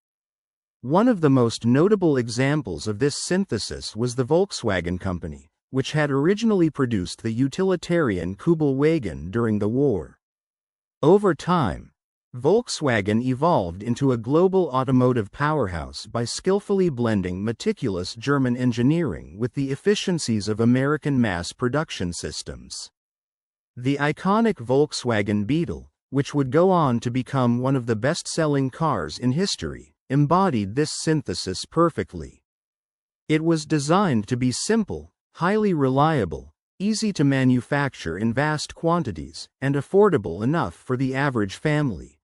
One of the most notable examples of this synthesis was the Volkswagen Company, which had originally produced the utilitarian Kubalvar during the war. Over time, Volkswagen evolved into a global automotive powerhouse by skillfully blending meticulous German engineering with the efficiencies of American mass production systems. The iconic Volkswagen Beetle, which would go on to become one of the best-selling cars in history, embodied this synthesis perfectly. It was designed to be simple, highly reliable, easy to manufacture in vast quantities, and affordable enough for the average family.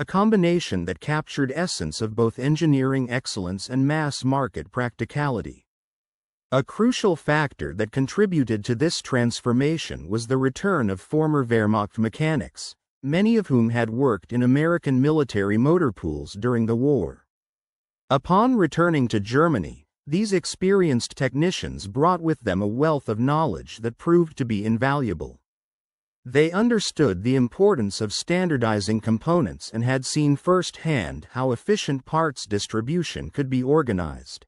A combination that captured essence of both engineering excellence and mass-market practicality. A crucial factor that contributed to this transformation was the return of former Wehrmacht mechanics, many of whom had worked in American military motor pools during the war. Upon returning to Germany, these experienced technicians brought with them a wealth of knowledge that proved to be invaluable. They understood the importance of standardizing components and had seen firsthand how efficient parts distribution could be organized.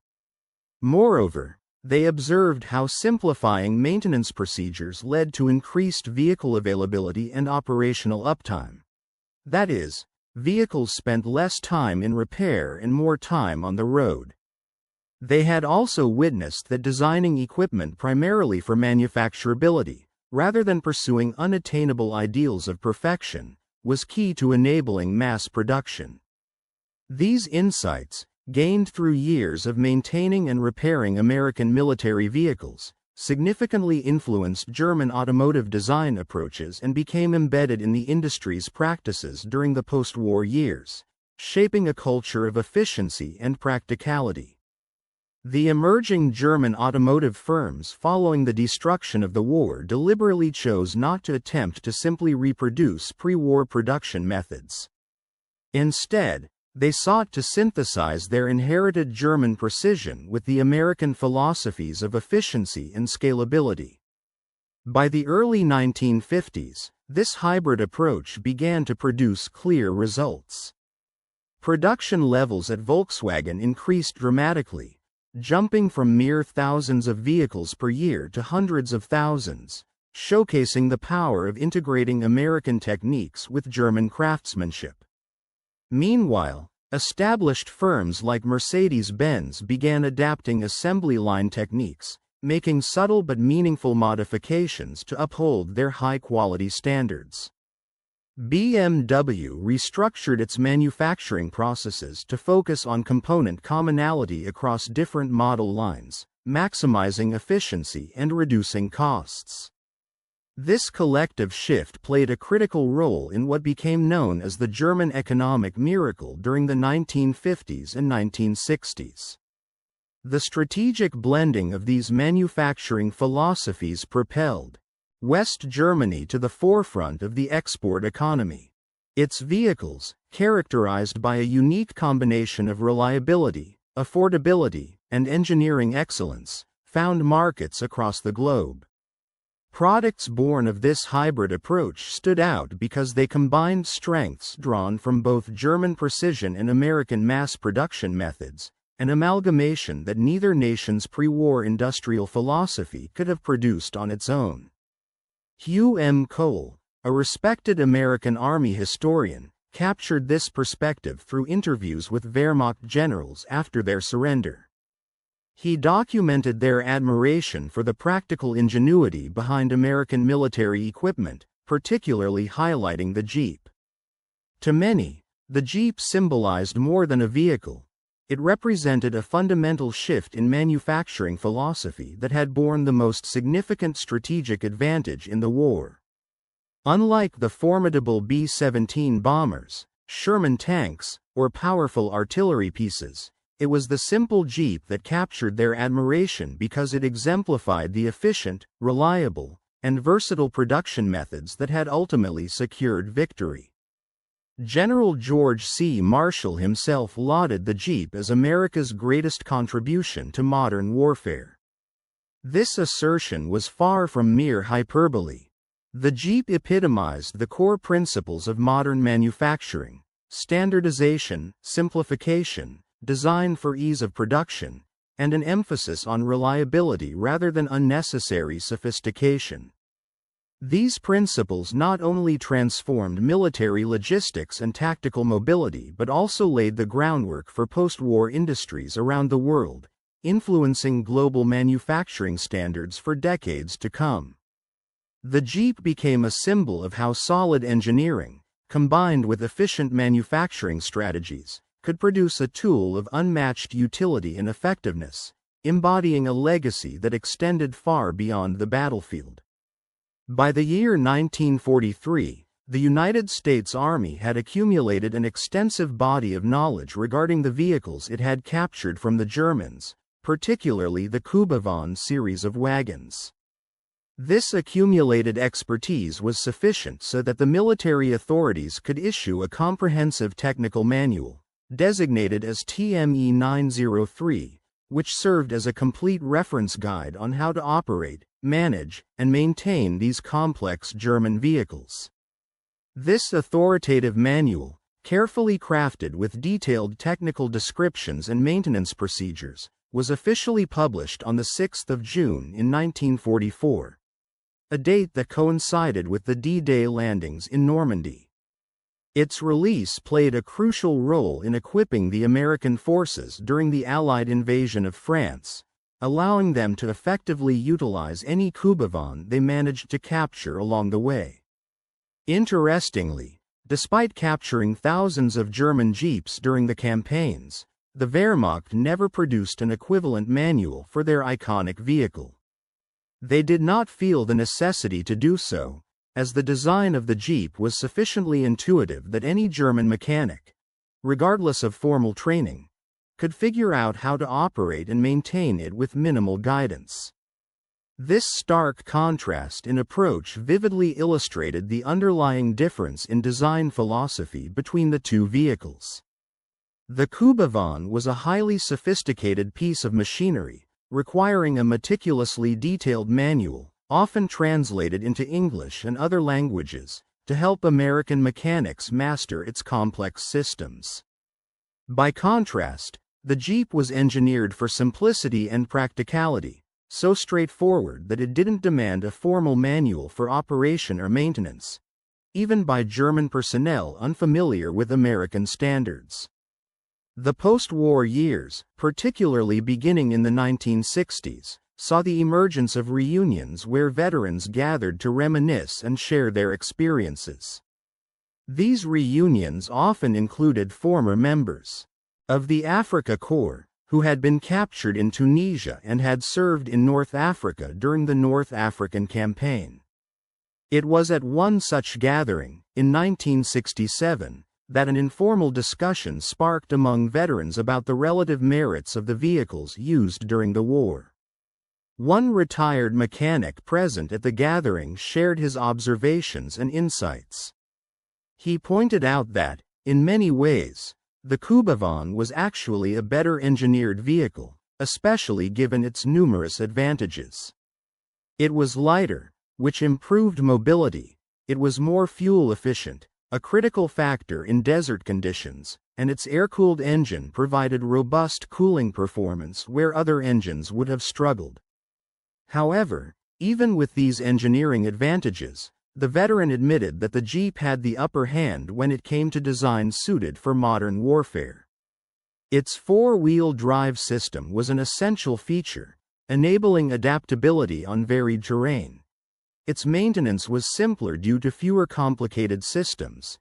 Moreover, they observed how simplifying maintenance procedures led to increased vehicle availability and operational uptime. That is, vehicles spent less time in repair and more time on the road. They had also witnessed that designing equipment primarily for manufacturability, rather than pursuing unattainable ideals of perfection, was key to enabling mass production. These insights, gained through years of maintaining and repairing American military vehicles, significantly influenced German automotive design approaches and became embedded in the industry's practices during the post-war years, shaping a culture of efficiency and practicality. The emerging German automotive firms following the destruction of the war deliberately chose not to attempt to simply reproduce pre-war production methods. Instead, They sought to synthesize their inherited German precision with the American philosophies of efficiency and scalability. By the early 1950s, this hybrid approach began to produce clear results. Production levels at Volkswagen increased dramatically, jumping from mere thousands of vehicles per year to hundreds of thousands, showcasing the power of integrating American techniques with German craftsmanship. Meanwhile, established firms like Mercedes-Benz began adapting assembly line techniques, making subtle but meaningful modifications to uphold their high-quality standards. BMW restructured its manufacturing processes to focus on component commonality across different model lines, maximizing efficiency and reducing costs. This collective shift played a critical role in what became known as the German economic miracle during the 1950s and 1960s. The strategic blending of these manufacturing philosophies propelled West Germany to the forefront of the export economy. Its vehicles, characterized by a unique combination of reliability, affordability, and engineering excellence, found markets across the globe. Products born of this hybrid approach stood out because they combined strengths drawn from both German precision and American mass production methods, an amalgamation that neither nation's pre-war industrial philosophy could have produced on its own. Hugh M. Cole, a respected American Army historian, captured this perspective through interviews with Wehrmacht generals after their surrender. He documented their admiration for the practical ingenuity behind American military equipment, particularly highlighting the Jeep. To many, the Jeep symbolized more than a vehicle. It represented a fundamental shift in manufacturing philosophy that had borne the most significant strategic advantage in the war. Unlike the formidable B-17 bombers, Sherman tanks, or powerful artillery pieces, it was the simple Jeep that captured their admiration because it exemplified the efficient, reliable, and versatile production methods that had ultimately secured victory. General George C. Marshall himself lauded the Jeep as America's greatest contribution to modern warfare. This assertion was far from mere hyperbole. The Jeep epitomized the core principles of modern manufacturing: standardization, simplification, design for ease of production, and an emphasis on reliability rather than unnecessary sophistication. These principles not only transformed military logistics and tactical mobility but also laid the groundwork for post-war industries around the world, influencing global manufacturing standards for decades to come. The Jeep became a symbol of how solid engineering, combined with efficient manufacturing strategies, could produce a tool of unmatched utility and effectiveness, embodying a legacy that extended far beyond the battlefield. By the year 1943, the United States Army had accumulated an extensive body of knowledge regarding the vehicles it had captured from the Germans, particularly the Kubalvar series of wagons. This accumulated expertise was sufficient so that the military authorities could issue a comprehensive technical manual, designated as TME 903, which served as a complete reference guide on how to operate, manage, and maintain these complex German vehicles. This authoritative manual, carefully crafted with detailed technical descriptions and maintenance procedures, was officially published on the 6th of June in 1944, a date that coincided with the D-Day landings in Normandy. Its release played a crucial role in equipping the American forces during the Allied invasion of France, allowing them to effectively utilize any Kubalvar they managed to capture along the way. Interestingly, despite capturing thousands of German Jeeps during the campaigns, the Wehrmacht never produced an equivalent manual for their iconic vehicle. They did not feel the necessity to do so, as the design of the Jeep was sufficiently intuitive that any German mechanic, regardless of formal training, could figure out how to operate and maintain it with minimal guidance. This stark contrast in approach vividly illustrated the underlying difference in design philosophy between the two vehicles. The Kubalvar was a highly sophisticated piece of machinery, requiring a meticulously detailed manual, often translated into English and other languages, to help American mechanics master its complex systems. By contrast, the Jeep was engineered for simplicity and practicality, so straightforward that it didn't demand a formal manual for operation or maintenance, even by German personnel unfamiliar with American standards. The post-war years, particularly beginning in the 1960s, saw the emergence of reunions where veterans gathered to reminisce and share their experiences. These reunions often included former members of the Africa Corps, who had been captured in Tunisia and had served in North Africa during the North African Campaign. It was at one such gathering, in 1967, that an informal discussion sparked among veterans about the relative merits of the vehicles used during the war. One retired mechanic present at the gathering shared his observations and insights. He pointed out that, in many ways, the Kubalvar was actually a better engineered vehicle, especially given its numerous advantages. It was lighter, which improved mobility, it was more fuel efficient, a critical factor in desert conditions, and its air-cooled engine provided robust cooling performance where other engines would have struggled. However, even with these engineering advantages, the veteran admitted that the Jeep had the upper hand when it came to design suited for modern warfare. Its four-wheel drive system was an essential feature, enabling adaptability on varied terrain. Its maintenance was simpler due to fewer complicated systems.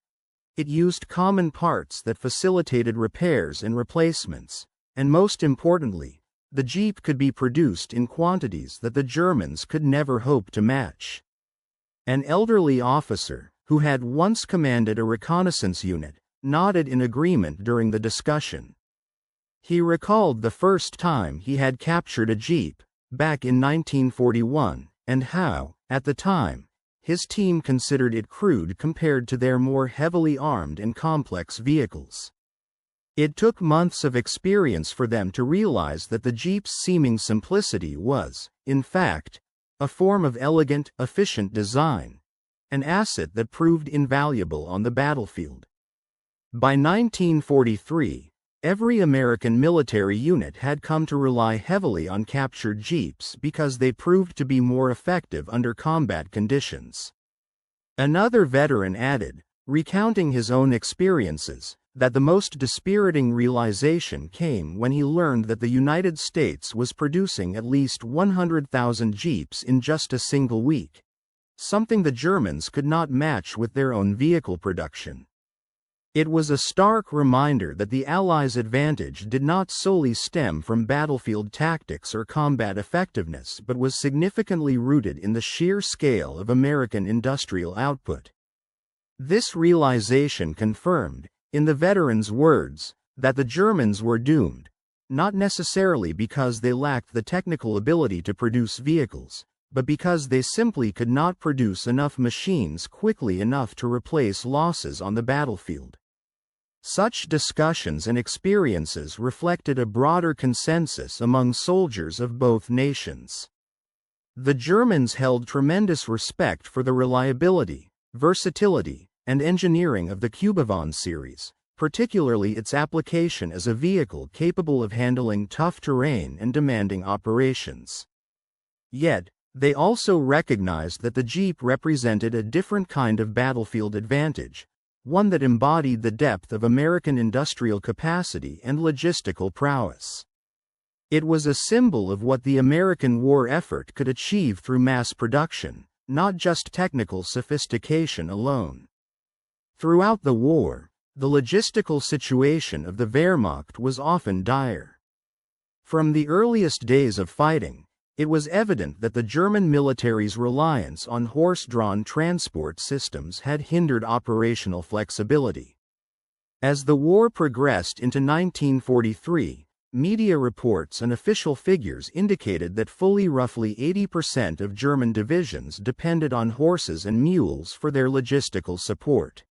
It used common parts that facilitated repairs and replacements, and most importantly, the Jeep could be produced in quantities that the Germans could never hope to match. An elderly officer, who had once commanded a reconnaissance unit, nodded in agreement during the discussion. He recalled the first time he had captured a Jeep, back in 1941, and how, at the time, his team considered it crude compared to their more heavily armed and complex vehicles. It took months of experience for them to realize that the Jeep's seeming simplicity was, in fact, a form of elegant, efficient design, an asset that proved invaluable on the battlefield. By 1943, every American military unit had come to rely heavily on captured Jeeps because they proved to be more effective under combat conditions. Another veteran added, recounting his own experiences, that the most dispiriting realization came when he learned that the United States was producing at least 100,000 Jeeps in just a single week, something the Germans could not match with their own vehicle production. It was a stark reminder that the Allies' advantage did not solely stem from battlefield tactics or combat effectiveness but was significantly rooted in the sheer scale of American industrial output. This realization confirmed, in the veterans' words, that the Germans were doomed, not necessarily because they lacked the technical ability to produce vehicles, but because they simply could not produce enough machines quickly enough to replace losses on the battlefield. Such discussions and experiences reflected a broader consensus among soldiers of both nations. The Germans held tremendous respect for the reliability, versatility, and engineering of the Kubalvar series, particularly its application as a vehicle capable of handling tough terrain and demanding operations. Yet, they also recognized that the Jeep represented a different kind of battlefield advantage, one that embodied the depth of American industrial capacity and logistical prowess. It was a symbol of what the American war effort could achieve through mass production, not just technical sophistication alone. Throughout the war, the logistical situation of the Wehrmacht was often dire. From the earliest days of fighting, it was evident that the German military's reliance on horse-drawn transport systems had hindered operational flexibility. As the war progressed into 1943, media reports and official figures indicated that roughly 80% of German divisions depended on horses and mules for their logistical support.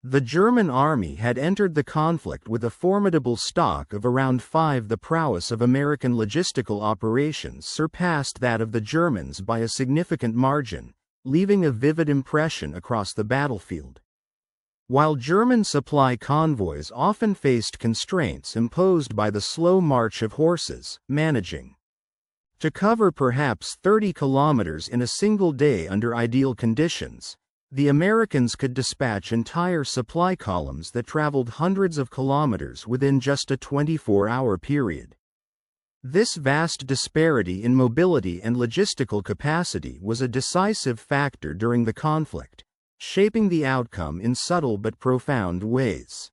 The German army had entered the conflict with a formidable stock of around 5. The prowess of American logistical operations surpassed that of the Germans by a significant margin, leaving a vivid impression across the battlefield. While German supply convoys often faced constraints imposed by the slow march of horses, managing to cover perhaps 30 kilometers in a single day under ideal conditions, the Americans could dispatch entire supply columns that traveled hundreds of kilometers within just a 24-hour period. This vast disparity in mobility and logistical capacity was a decisive factor during the conflict, shaping the outcome in subtle but profound ways.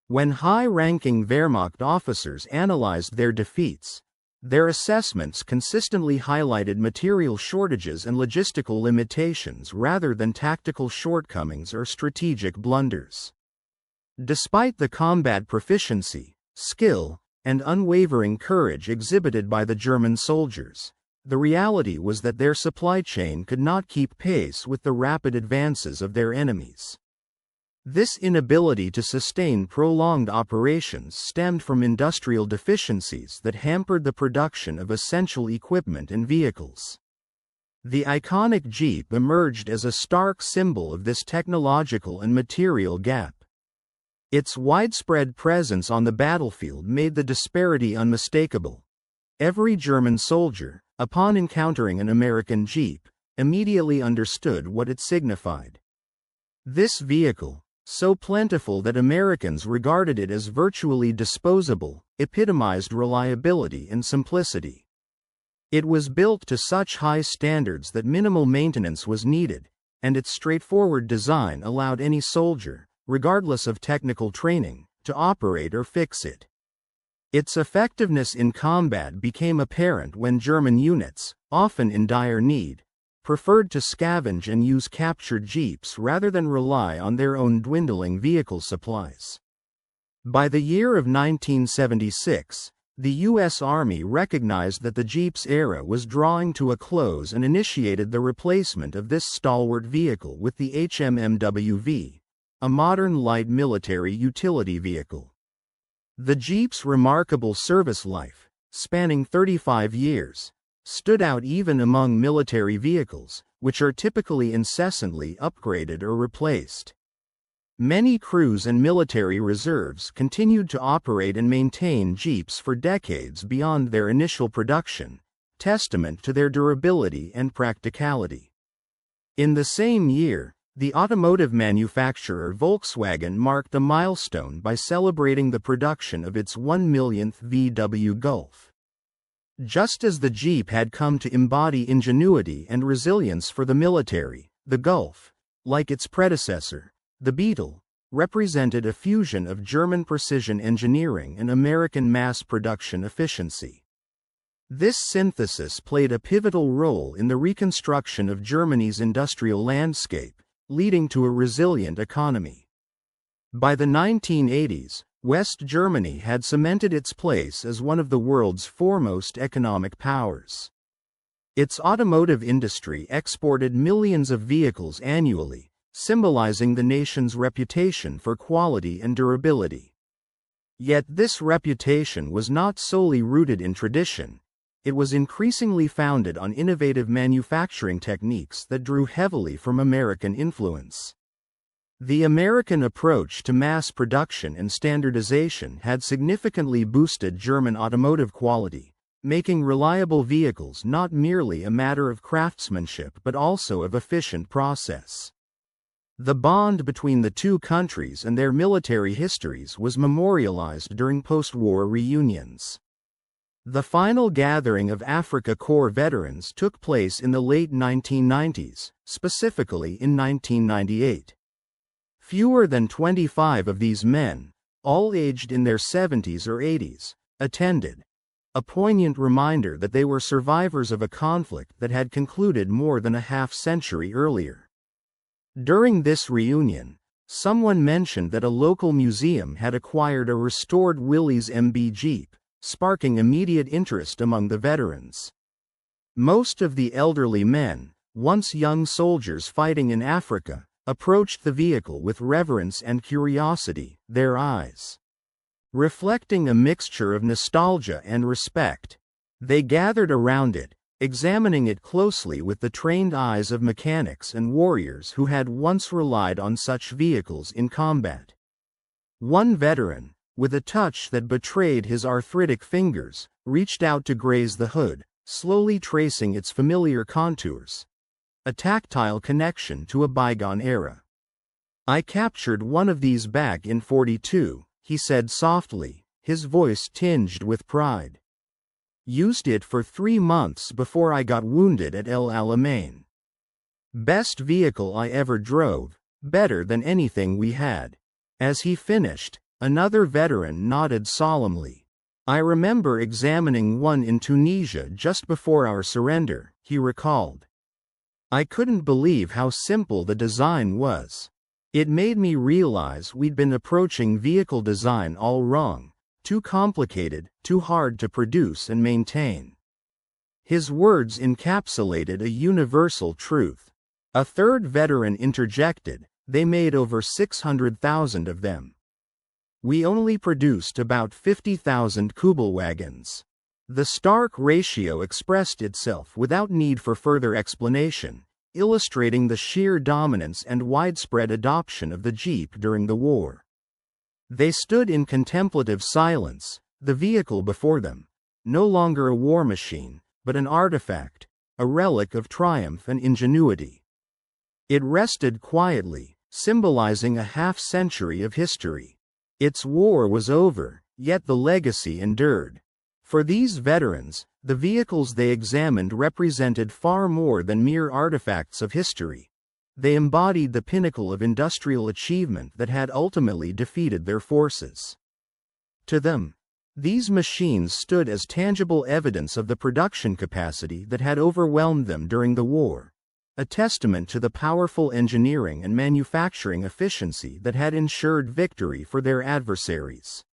When high-ranking Wehrmacht officers analyzed their defeats, their assessments consistently highlighted material shortages and logistical limitations rather than tactical shortcomings or strategic blunders. Despite the combat proficiency, skill, and unwavering courage exhibited by the German soldiers, the reality was that their supply chain could not keep pace with the rapid advances of their enemies. This inability to sustain prolonged operations stemmed from industrial deficiencies that hampered the production of essential equipment and vehicles. The iconic Jeep emerged as a stark symbol of this technological and material gap. Its widespread presence on the battlefield made the disparity unmistakable. Every German soldier, upon encountering an American Jeep, immediately understood what it signified. This vehicle, so plentiful that Americans regarded it as virtually disposable, epitomized reliability and simplicity. It was built to such high standards that minimal maintenance was needed, and its straightforward design allowed any soldier, regardless of technical training, to operate or fix it. Its effectiveness in combat became apparent when German units, often in dire need, preferred to scavenge and use captured Jeeps rather than rely on their own dwindling vehicle supplies. By the year of 1976, the U.S. Army recognized that the Jeep's era was drawing to a close and initiated the replacement of this stalwart vehicle with the HMMWV, a modern light military utility vehicle. The Jeep's remarkable service life, spanning 35 years, stood out even among military vehicles, which are typically incessantly upgraded or replaced. Many crews and military reserves continued to operate and maintain Jeeps for decades beyond their initial production, testament to their durability and practicality. In the same year, the automotive manufacturer Volkswagen marked a milestone by celebrating the production of its 1 millionth VW Golf. Just as the Jeep had come to embody ingenuity and resilience for the military, the Golf, like its predecessor, the Beetle, represented a fusion of German precision engineering and American mass production efficiency. This synthesis played a pivotal role in the reconstruction of Germany's industrial landscape, leading to a resilient economy. By the 1980s, West Germany had cemented its place as one of the world's foremost economic powers. Its automotive industry exported millions of vehicles annually, symbolizing the nation's reputation for quality and durability. Yet this reputation was not solely rooted in tradition. It was increasingly founded on innovative manufacturing techniques that drew heavily from American influence. The American approach to mass production and standardization had significantly boosted German automotive quality, making reliable vehicles not merely a matter of craftsmanship but also of efficient process. The bond between the two countries and their military histories was memorialized during post-war reunions. The final gathering of Africa Corps veterans took place in the late 1990s, specifically in 1998. Fewer than 25 of these men, all aged in their 70s or 80s, attended, a poignant reminder that they were survivors of a conflict that had concluded more than a half-century earlier. During this reunion, someone mentioned that a local museum had acquired a restored Willys MB Jeep, sparking immediate interest among the veterans. Most of the elderly men, once young soldiers fighting in Africa, approached the vehicle with reverence and curiosity, their eyes reflecting a mixture of nostalgia and respect. They gathered around it, examining it closely with the trained eyes of mechanics and warriors who had once relied on such vehicles in combat. One veteran, with a touch that betrayed his arthritic fingers, reached out to graze the hood, slowly tracing its familiar contours. A tactile connection to a bygone era. "I captured one of these back in '42, he said softly, his voice tinged with pride. "Used it for 3 months before I got wounded at El Alamein. Best vehicle I ever drove, better than anything we had." As he finished, another veteran nodded solemnly. "I remember examining one in Tunisia just before our surrender," he recalled. "I couldn't believe how simple the design was. It made me realize we'd been approaching vehicle design all wrong, too complicated, too hard to produce and maintain." His words encapsulated a universal truth. A third veteran interjected, "They made over 600,000 of them. We only produced about 50,000 Kubalwagons." The stark ratio expressed itself without need for further explanation, illustrating the sheer dominance and widespread adoption of the Jeep during the war. They stood in contemplative silence, the vehicle before them, no longer a war machine, but an artifact, a relic of triumph and ingenuity. It rested quietly, symbolizing a half-century of history. Its war was over, yet the legacy endured. For these veterans, the vehicles they examined represented far more than mere artifacts of history. They embodied the pinnacle of industrial achievement that had ultimately defeated their forces. To them, these machines stood as tangible evidence of the production capacity that had overwhelmed them during the war, a testament to the powerful engineering and manufacturing efficiency that had ensured victory for their adversaries.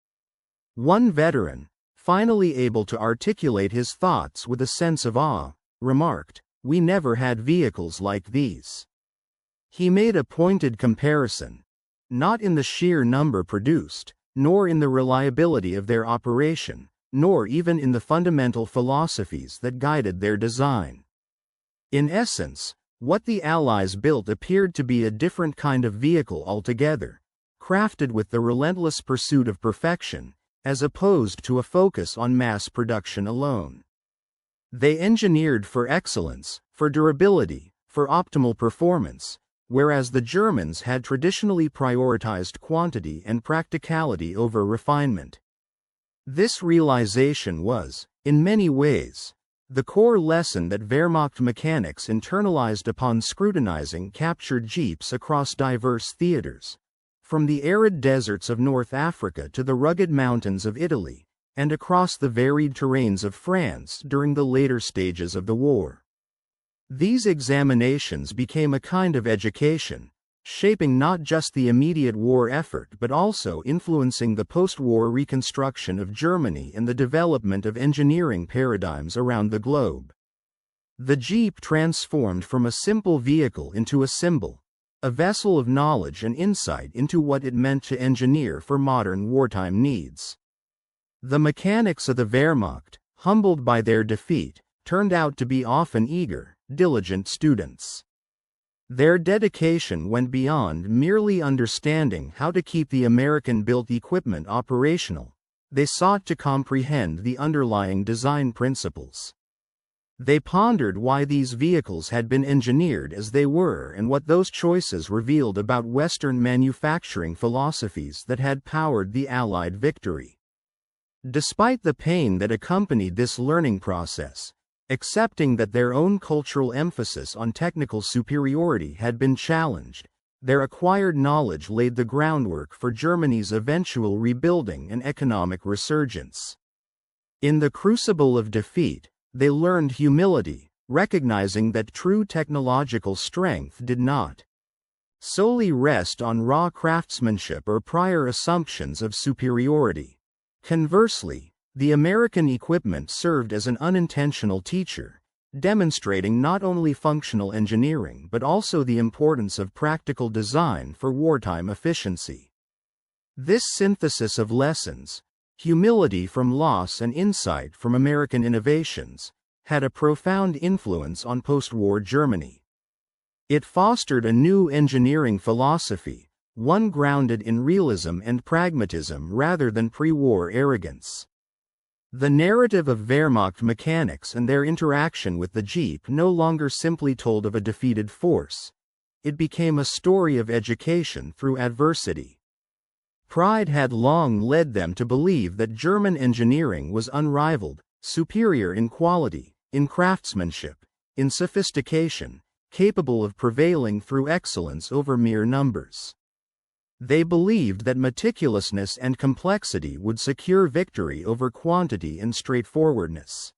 One veteran, finally able to articulate his thoughts with a sense of awe, remarked, "We never had vehicles like these." He made a pointed comparison, not in the sheer number produced, nor in the reliability of their operation, nor even in the fundamental philosophies that guided their design. In essence, what the Allies built appeared to be a different kind of vehicle altogether, crafted with the relentless pursuit of perfection, as opposed to a focus on mass production alone. They engineered for excellence, for durability, for optimal performance, whereas the Germans had traditionally prioritized quantity and practicality over refinement. This realization was, in many ways, the core lesson that Wehrmacht mechanics internalized upon scrutinizing captured Jeeps across diverse theaters, from the arid deserts of North Africa to the rugged mountains of Italy, and across the varied terrains of France during the later stages of the war. These examinations became a kind of education, shaping not just the immediate war effort but also influencing the post-war reconstruction of Germany and the development of engineering paradigms around the globe. The Jeep transformed from a simple vehicle into a symbol, a vessel of knowledge and insight into what it meant to engineer for modern wartime needs. The mechanics of the Wehrmacht, humbled by their defeat, turned out to be often eager, diligent students. Their dedication went beyond merely understanding how to keep the American-built equipment operational. They sought to comprehend the underlying design principles. They pondered why these vehicles had been engineered as they were and what those choices revealed about Western manufacturing philosophies that had powered the Allied victory. Despite the pain that accompanied this learning process, accepting that their own cultural emphasis on technical superiority had been challenged, their acquired knowledge laid the groundwork for Germany's eventual rebuilding and economic resurgence. In the crucible of defeat, they learned humility, recognizing that true technological strength did not solely rest on raw craftsmanship or prior assumptions of superiority. Conversely, the American equipment served as an unintentional teacher, demonstrating not only functional engineering but also the importance of practical design for wartime efficiency. This synthesis of lessons, humility from loss and insight from American innovations, had a profound influence on post-war Germany. It fostered a new engineering philosophy, one grounded in realism and pragmatism rather than pre-war arrogance. The narrative of Wehrmacht mechanics and their interaction with the Jeep no longer simply told of a defeated force. It became a story of education through adversity. Pride had long led them to believe that German engineering was unrivaled, superior in quality, in craftsmanship, in sophistication, capable of prevailing through excellence over mere numbers. They believed that meticulousness and complexity would secure victory over quantity and straightforwardness.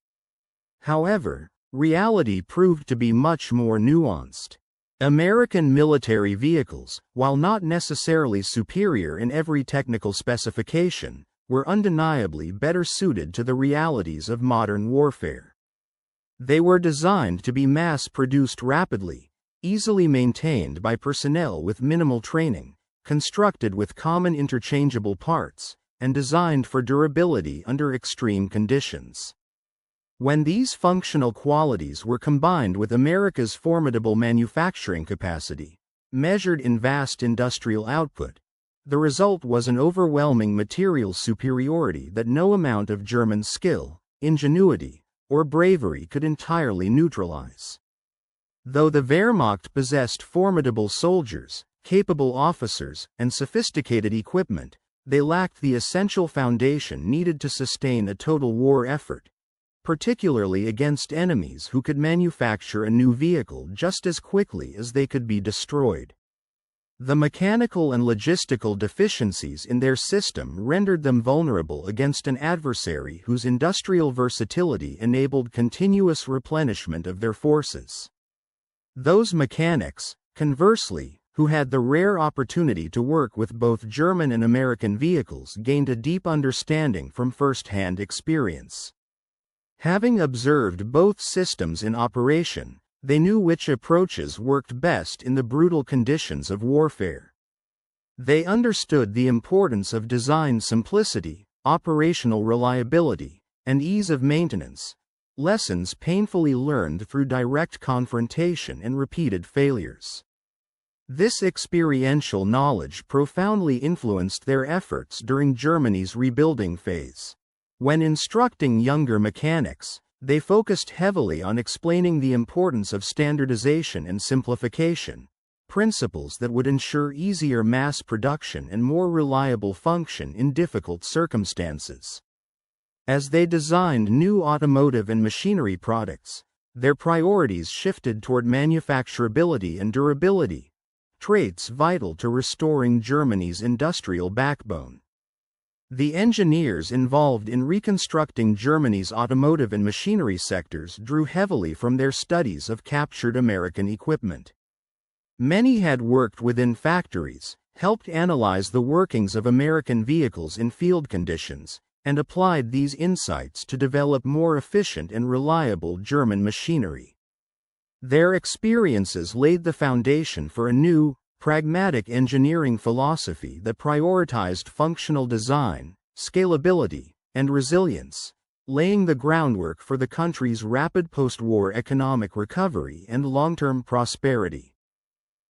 However, reality proved to be much more nuanced. American military vehicles, while not necessarily superior in every technical specification, were undeniably better suited to the realities of modern warfare. They were designed to be mass-produced rapidly, easily maintained by personnel with minimal training, constructed with common interchangeable parts, and designed for durability under extreme conditions. When these functional qualities were combined with America's formidable manufacturing capacity, measured in vast industrial output, the result was an overwhelming material superiority that no amount of German skill, ingenuity, or bravery could entirely neutralize. Though the Wehrmacht possessed formidable soldiers, capable officers, and sophisticated equipment, they lacked the essential foundation needed to sustain a total war effort, particularly against enemies who could manufacture a new vehicle just as quickly as they could be destroyed. The mechanical and logistical deficiencies in their system rendered them vulnerable against an adversary whose industrial versatility enabled continuous replenishment of their forces. Those mechanics, conversely, who had the rare opportunity to work with both German and American vehicles, gained a deep understanding from first-hand experience. Having observed both systems in operation, they knew which approaches worked best in the brutal conditions of warfare. They understood the importance of design simplicity, operational reliability, and ease of maintenance, lessons painfully learned through direct confrontation and repeated failures. This experiential knowledge profoundly influenced their efforts during Germany's rebuilding phase. When instructing younger mechanics, they focused heavily on explaining the importance of standardization and simplification, principles that would ensure easier mass production and more reliable function in difficult circumstances. As they designed new automotive and machinery products, their priorities shifted toward manufacturability and durability, traits vital to restoring Germany's industrial backbone. The engineers involved in reconstructing Germany's automotive and machinery sectors drew heavily from their studies of captured American equipment. Many had worked within factories, helped analyze the workings of American vehicles in field conditions, and applied these insights to develop more efficient and reliable German machinery. Their experiences laid the foundation for a new, pragmatic engineering philosophy that prioritized functional design, scalability, and resilience, laying the groundwork for the country's rapid post-war economic recovery and long-term prosperity.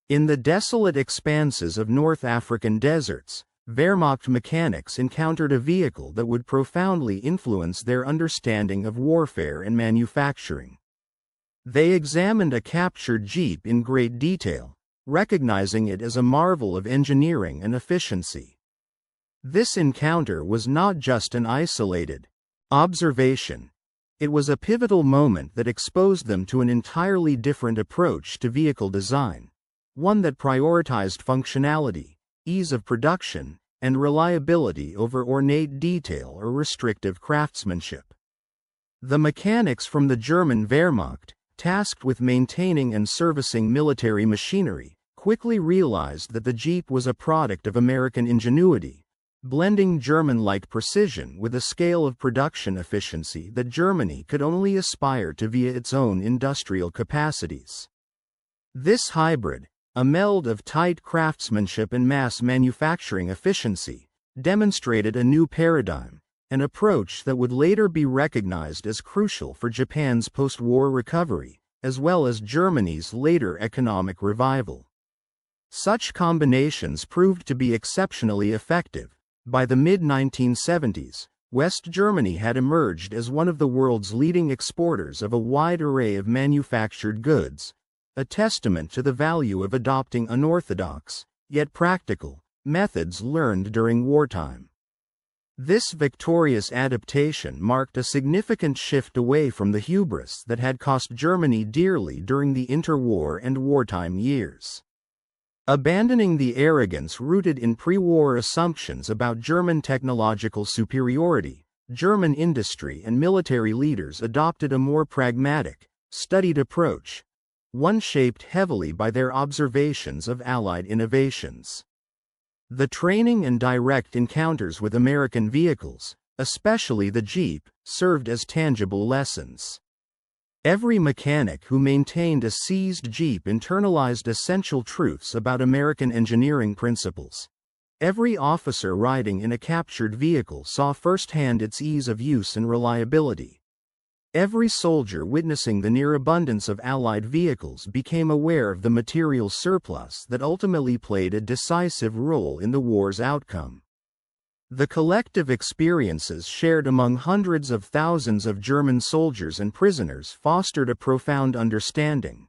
In the desolate expanses of North African deserts, Wehrmacht mechanics encountered a vehicle that would profoundly influence their understanding of warfare and manufacturing. They examined a captured Jeep in great detail, recognizing it as a marvel of engineering and efficiency. This encounter was not just an isolated observation. It was a pivotal moment that exposed them to an entirely different approach to vehicle design, one that prioritized functionality, ease of production, and reliability over ornate detail or restrictive craftsmanship. The mechanics from the German Wehrmacht, tasked with maintaining and servicing military machinery, quickly realized that the Jeep was a product of American ingenuity, blending German-like precision with a scale of production efficiency that Germany could only aspire to via its own industrial capacities. This hybrid, a meld of tight craftsmanship and mass manufacturing efficiency, demonstrated a new paradigm, an approach that would later be recognized as crucial for Japan's post-war recovery, as well as Germany's later economic revival. Such combinations proved to be exceptionally effective. By the mid-1970s, West Germany had emerged as one of the world's leading exporters of a wide array of manufactured goods, a testament to the value of adopting unorthodox, yet practical, methods learned during wartime. This victorious adaptation marked a significant shift away from the hubris that had cost Germany dearly during the interwar and wartime years. Abandoning the arrogance rooted in pre-war assumptions about German technological superiority, German industry and military leaders adopted a more pragmatic, studied approach, one shaped heavily by their observations of Allied innovations. The training and direct encounters with American vehicles, especially the Jeep, served as tangible lessons. Every mechanic who maintained a seized Jeep internalized essential truths about American engineering principles. Every officer riding in a captured vehicle saw firsthand its ease of use and reliability. Every soldier witnessing the near abundance of Allied vehicles became aware of the material surplus that ultimately played a decisive role in the war's outcome. The collective experiences shared among hundreds of thousands of German soldiers and prisoners fostered a profound understanding.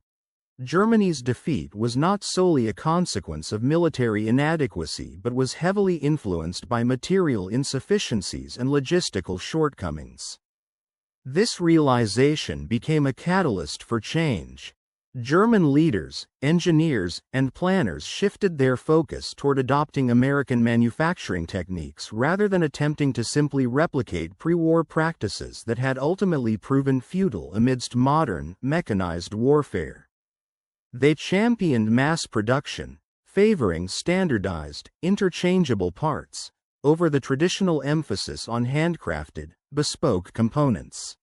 Germany's defeat was not solely a consequence of military inadequacy but was heavily influenced by material insufficiencies and logistical shortcomings. This realization became a catalyst for change. German leaders, engineers, and planners shifted their focus toward adopting American manufacturing techniques rather than attempting to simply replicate pre-war practices that had ultimately proven futile amidst modern, mechanized warfare. They championed mass production, favoring standardized, interchangeable parts, over the traditional emphasis on handcrafted, bespoke components.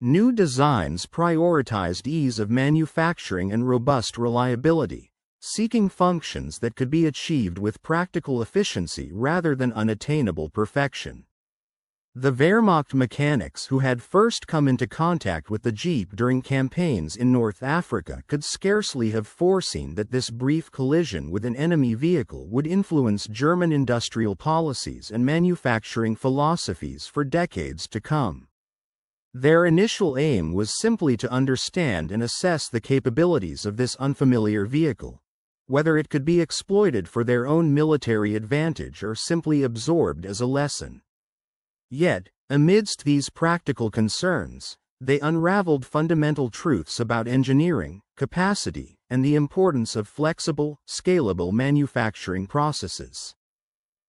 New designs prioritized ease of manufacturing and robust reliability, seeking functions that could be achieved with practical efficiency rather than unattainable perfection. The Wehrmacht mechanics who had first come into contact with the Jeep during campaigns in North Africa could scarcely have foreseen that this brief collision with an enemy vehicle would influence German industrial policies and manufacturing philosophies for decades to come. Their initial aim was simply to understand and assess the capabilities of this unfamiliar vehicle, whether it could be exploited for their own military advantage or simply absorbed as a lesson. Yet, amidst these practical concerns, they unraveled fundamental truths about engineering, capacity, and the importance of flexible, scalable manufacturing processes.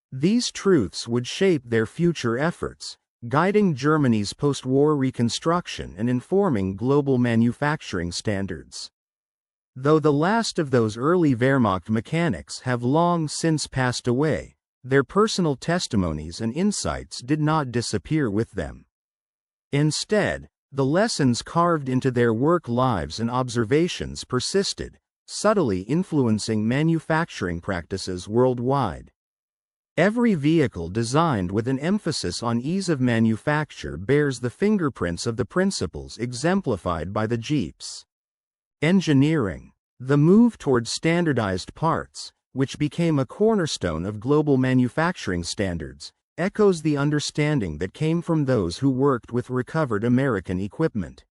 These truths would shape their future efforts, guiding Germany's post-war reconstruction and informing global manufacturing standards. Though the last of those early Wehrmacht mechanics have long since passed away, their personal testimonies and insights did not disappear with them. Instead, the lessons carved into their work lives and observations persisted, subtly influencing manufacturing practices worldwide. Every vehicle designed with an emphasis on ease of manufacture bears the fingerprints of the principles exemplified by the Jeeps. Engineering, the move toward standardized parts, which became a cornerstone of global manufacturing standards, echoes the understanding that came from those who worked with recovered American equipment.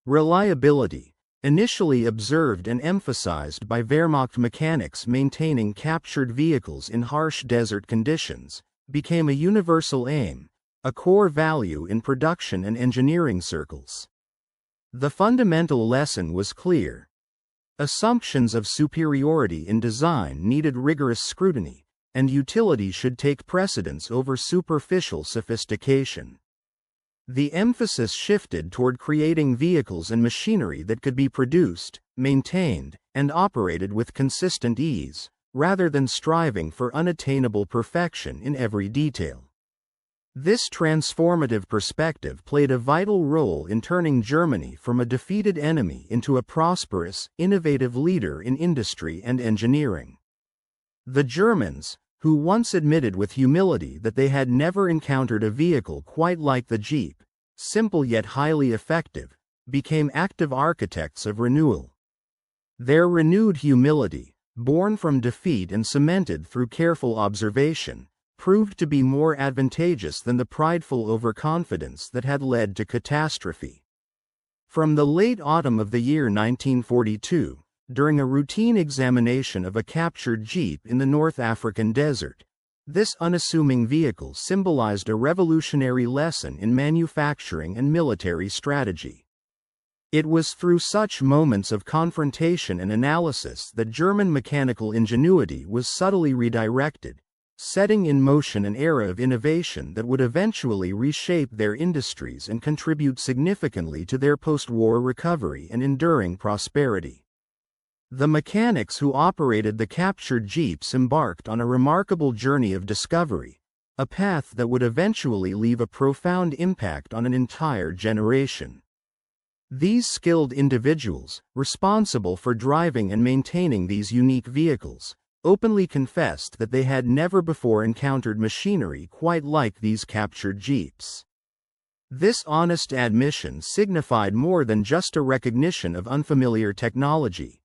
Reliability, initially observed and emphasized by Wehrmacht mechanics maintaining captured vehicles in harsh desert conditions, became a universal aim, a core value in production and engineering circles. The fundamental lesson was clear. Assumptions of superiority in design needed rigorous scrutiny, and utility should take precedence over superficial sophistication. The emphasis shifted toward creating vehicles and machinery that could be produced, maintained, and operated with consistent ease, rather than striving for unattainable perfection in every detail. This transformative perspective played a vital role in turning Germany from a defeated enemy into a prosperous, innovative leader in industry and engineering. The Germans, who once admitted with humility that they had never encountered a vehicle quite like the Jeep, simple yet highly effective, became active architects of renewal. Their renewed humility, born from defeat and cemented through careful observation, proved to be more advantageous than the prideful overconfidence that had led to catastrophe. From the late autumn of the year 1942, during a routine examination of a captured Jeep in the North African desert, this unassuming vehicle symbolized a revolutionary lesson in manufacturing and military strategy. It was through such moments of confrontation and analysis that German mechanical ingenuity was subtly redirected, setting in motion an era of innovation that would eventually reshape their industries and contribute significantly to their post-war recovery and enduring prosperity. The mechanics who operated the captured Jeeps embarked on a remarkable journey of discovery, a path that would eventually leave a profound impact on an entire generation. These skilled individuals, responsible for driving and maintaining these unique vehicles, openly confessed that they had never before encountered machinery quite like these captured Jeeps. This honest admission signified more than just a recognition of unfamiliar technology.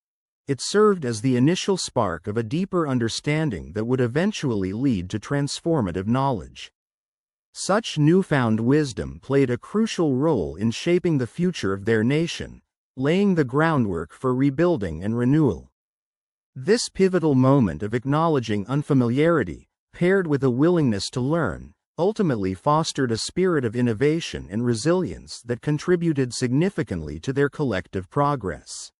It served as the initial spark of a deeper understanding that would eventually lead to transformative knowledge. Such newfound wisdom played a crucial role in shaping the future of their nation, laying the groundwork for rebuilding and renewal. This pivotal moment of acknowledging unfamiliarity, paired with a willingness to learn, ultimately fostered a spirit of innovation and resilience that contributed significantly to their collective progress.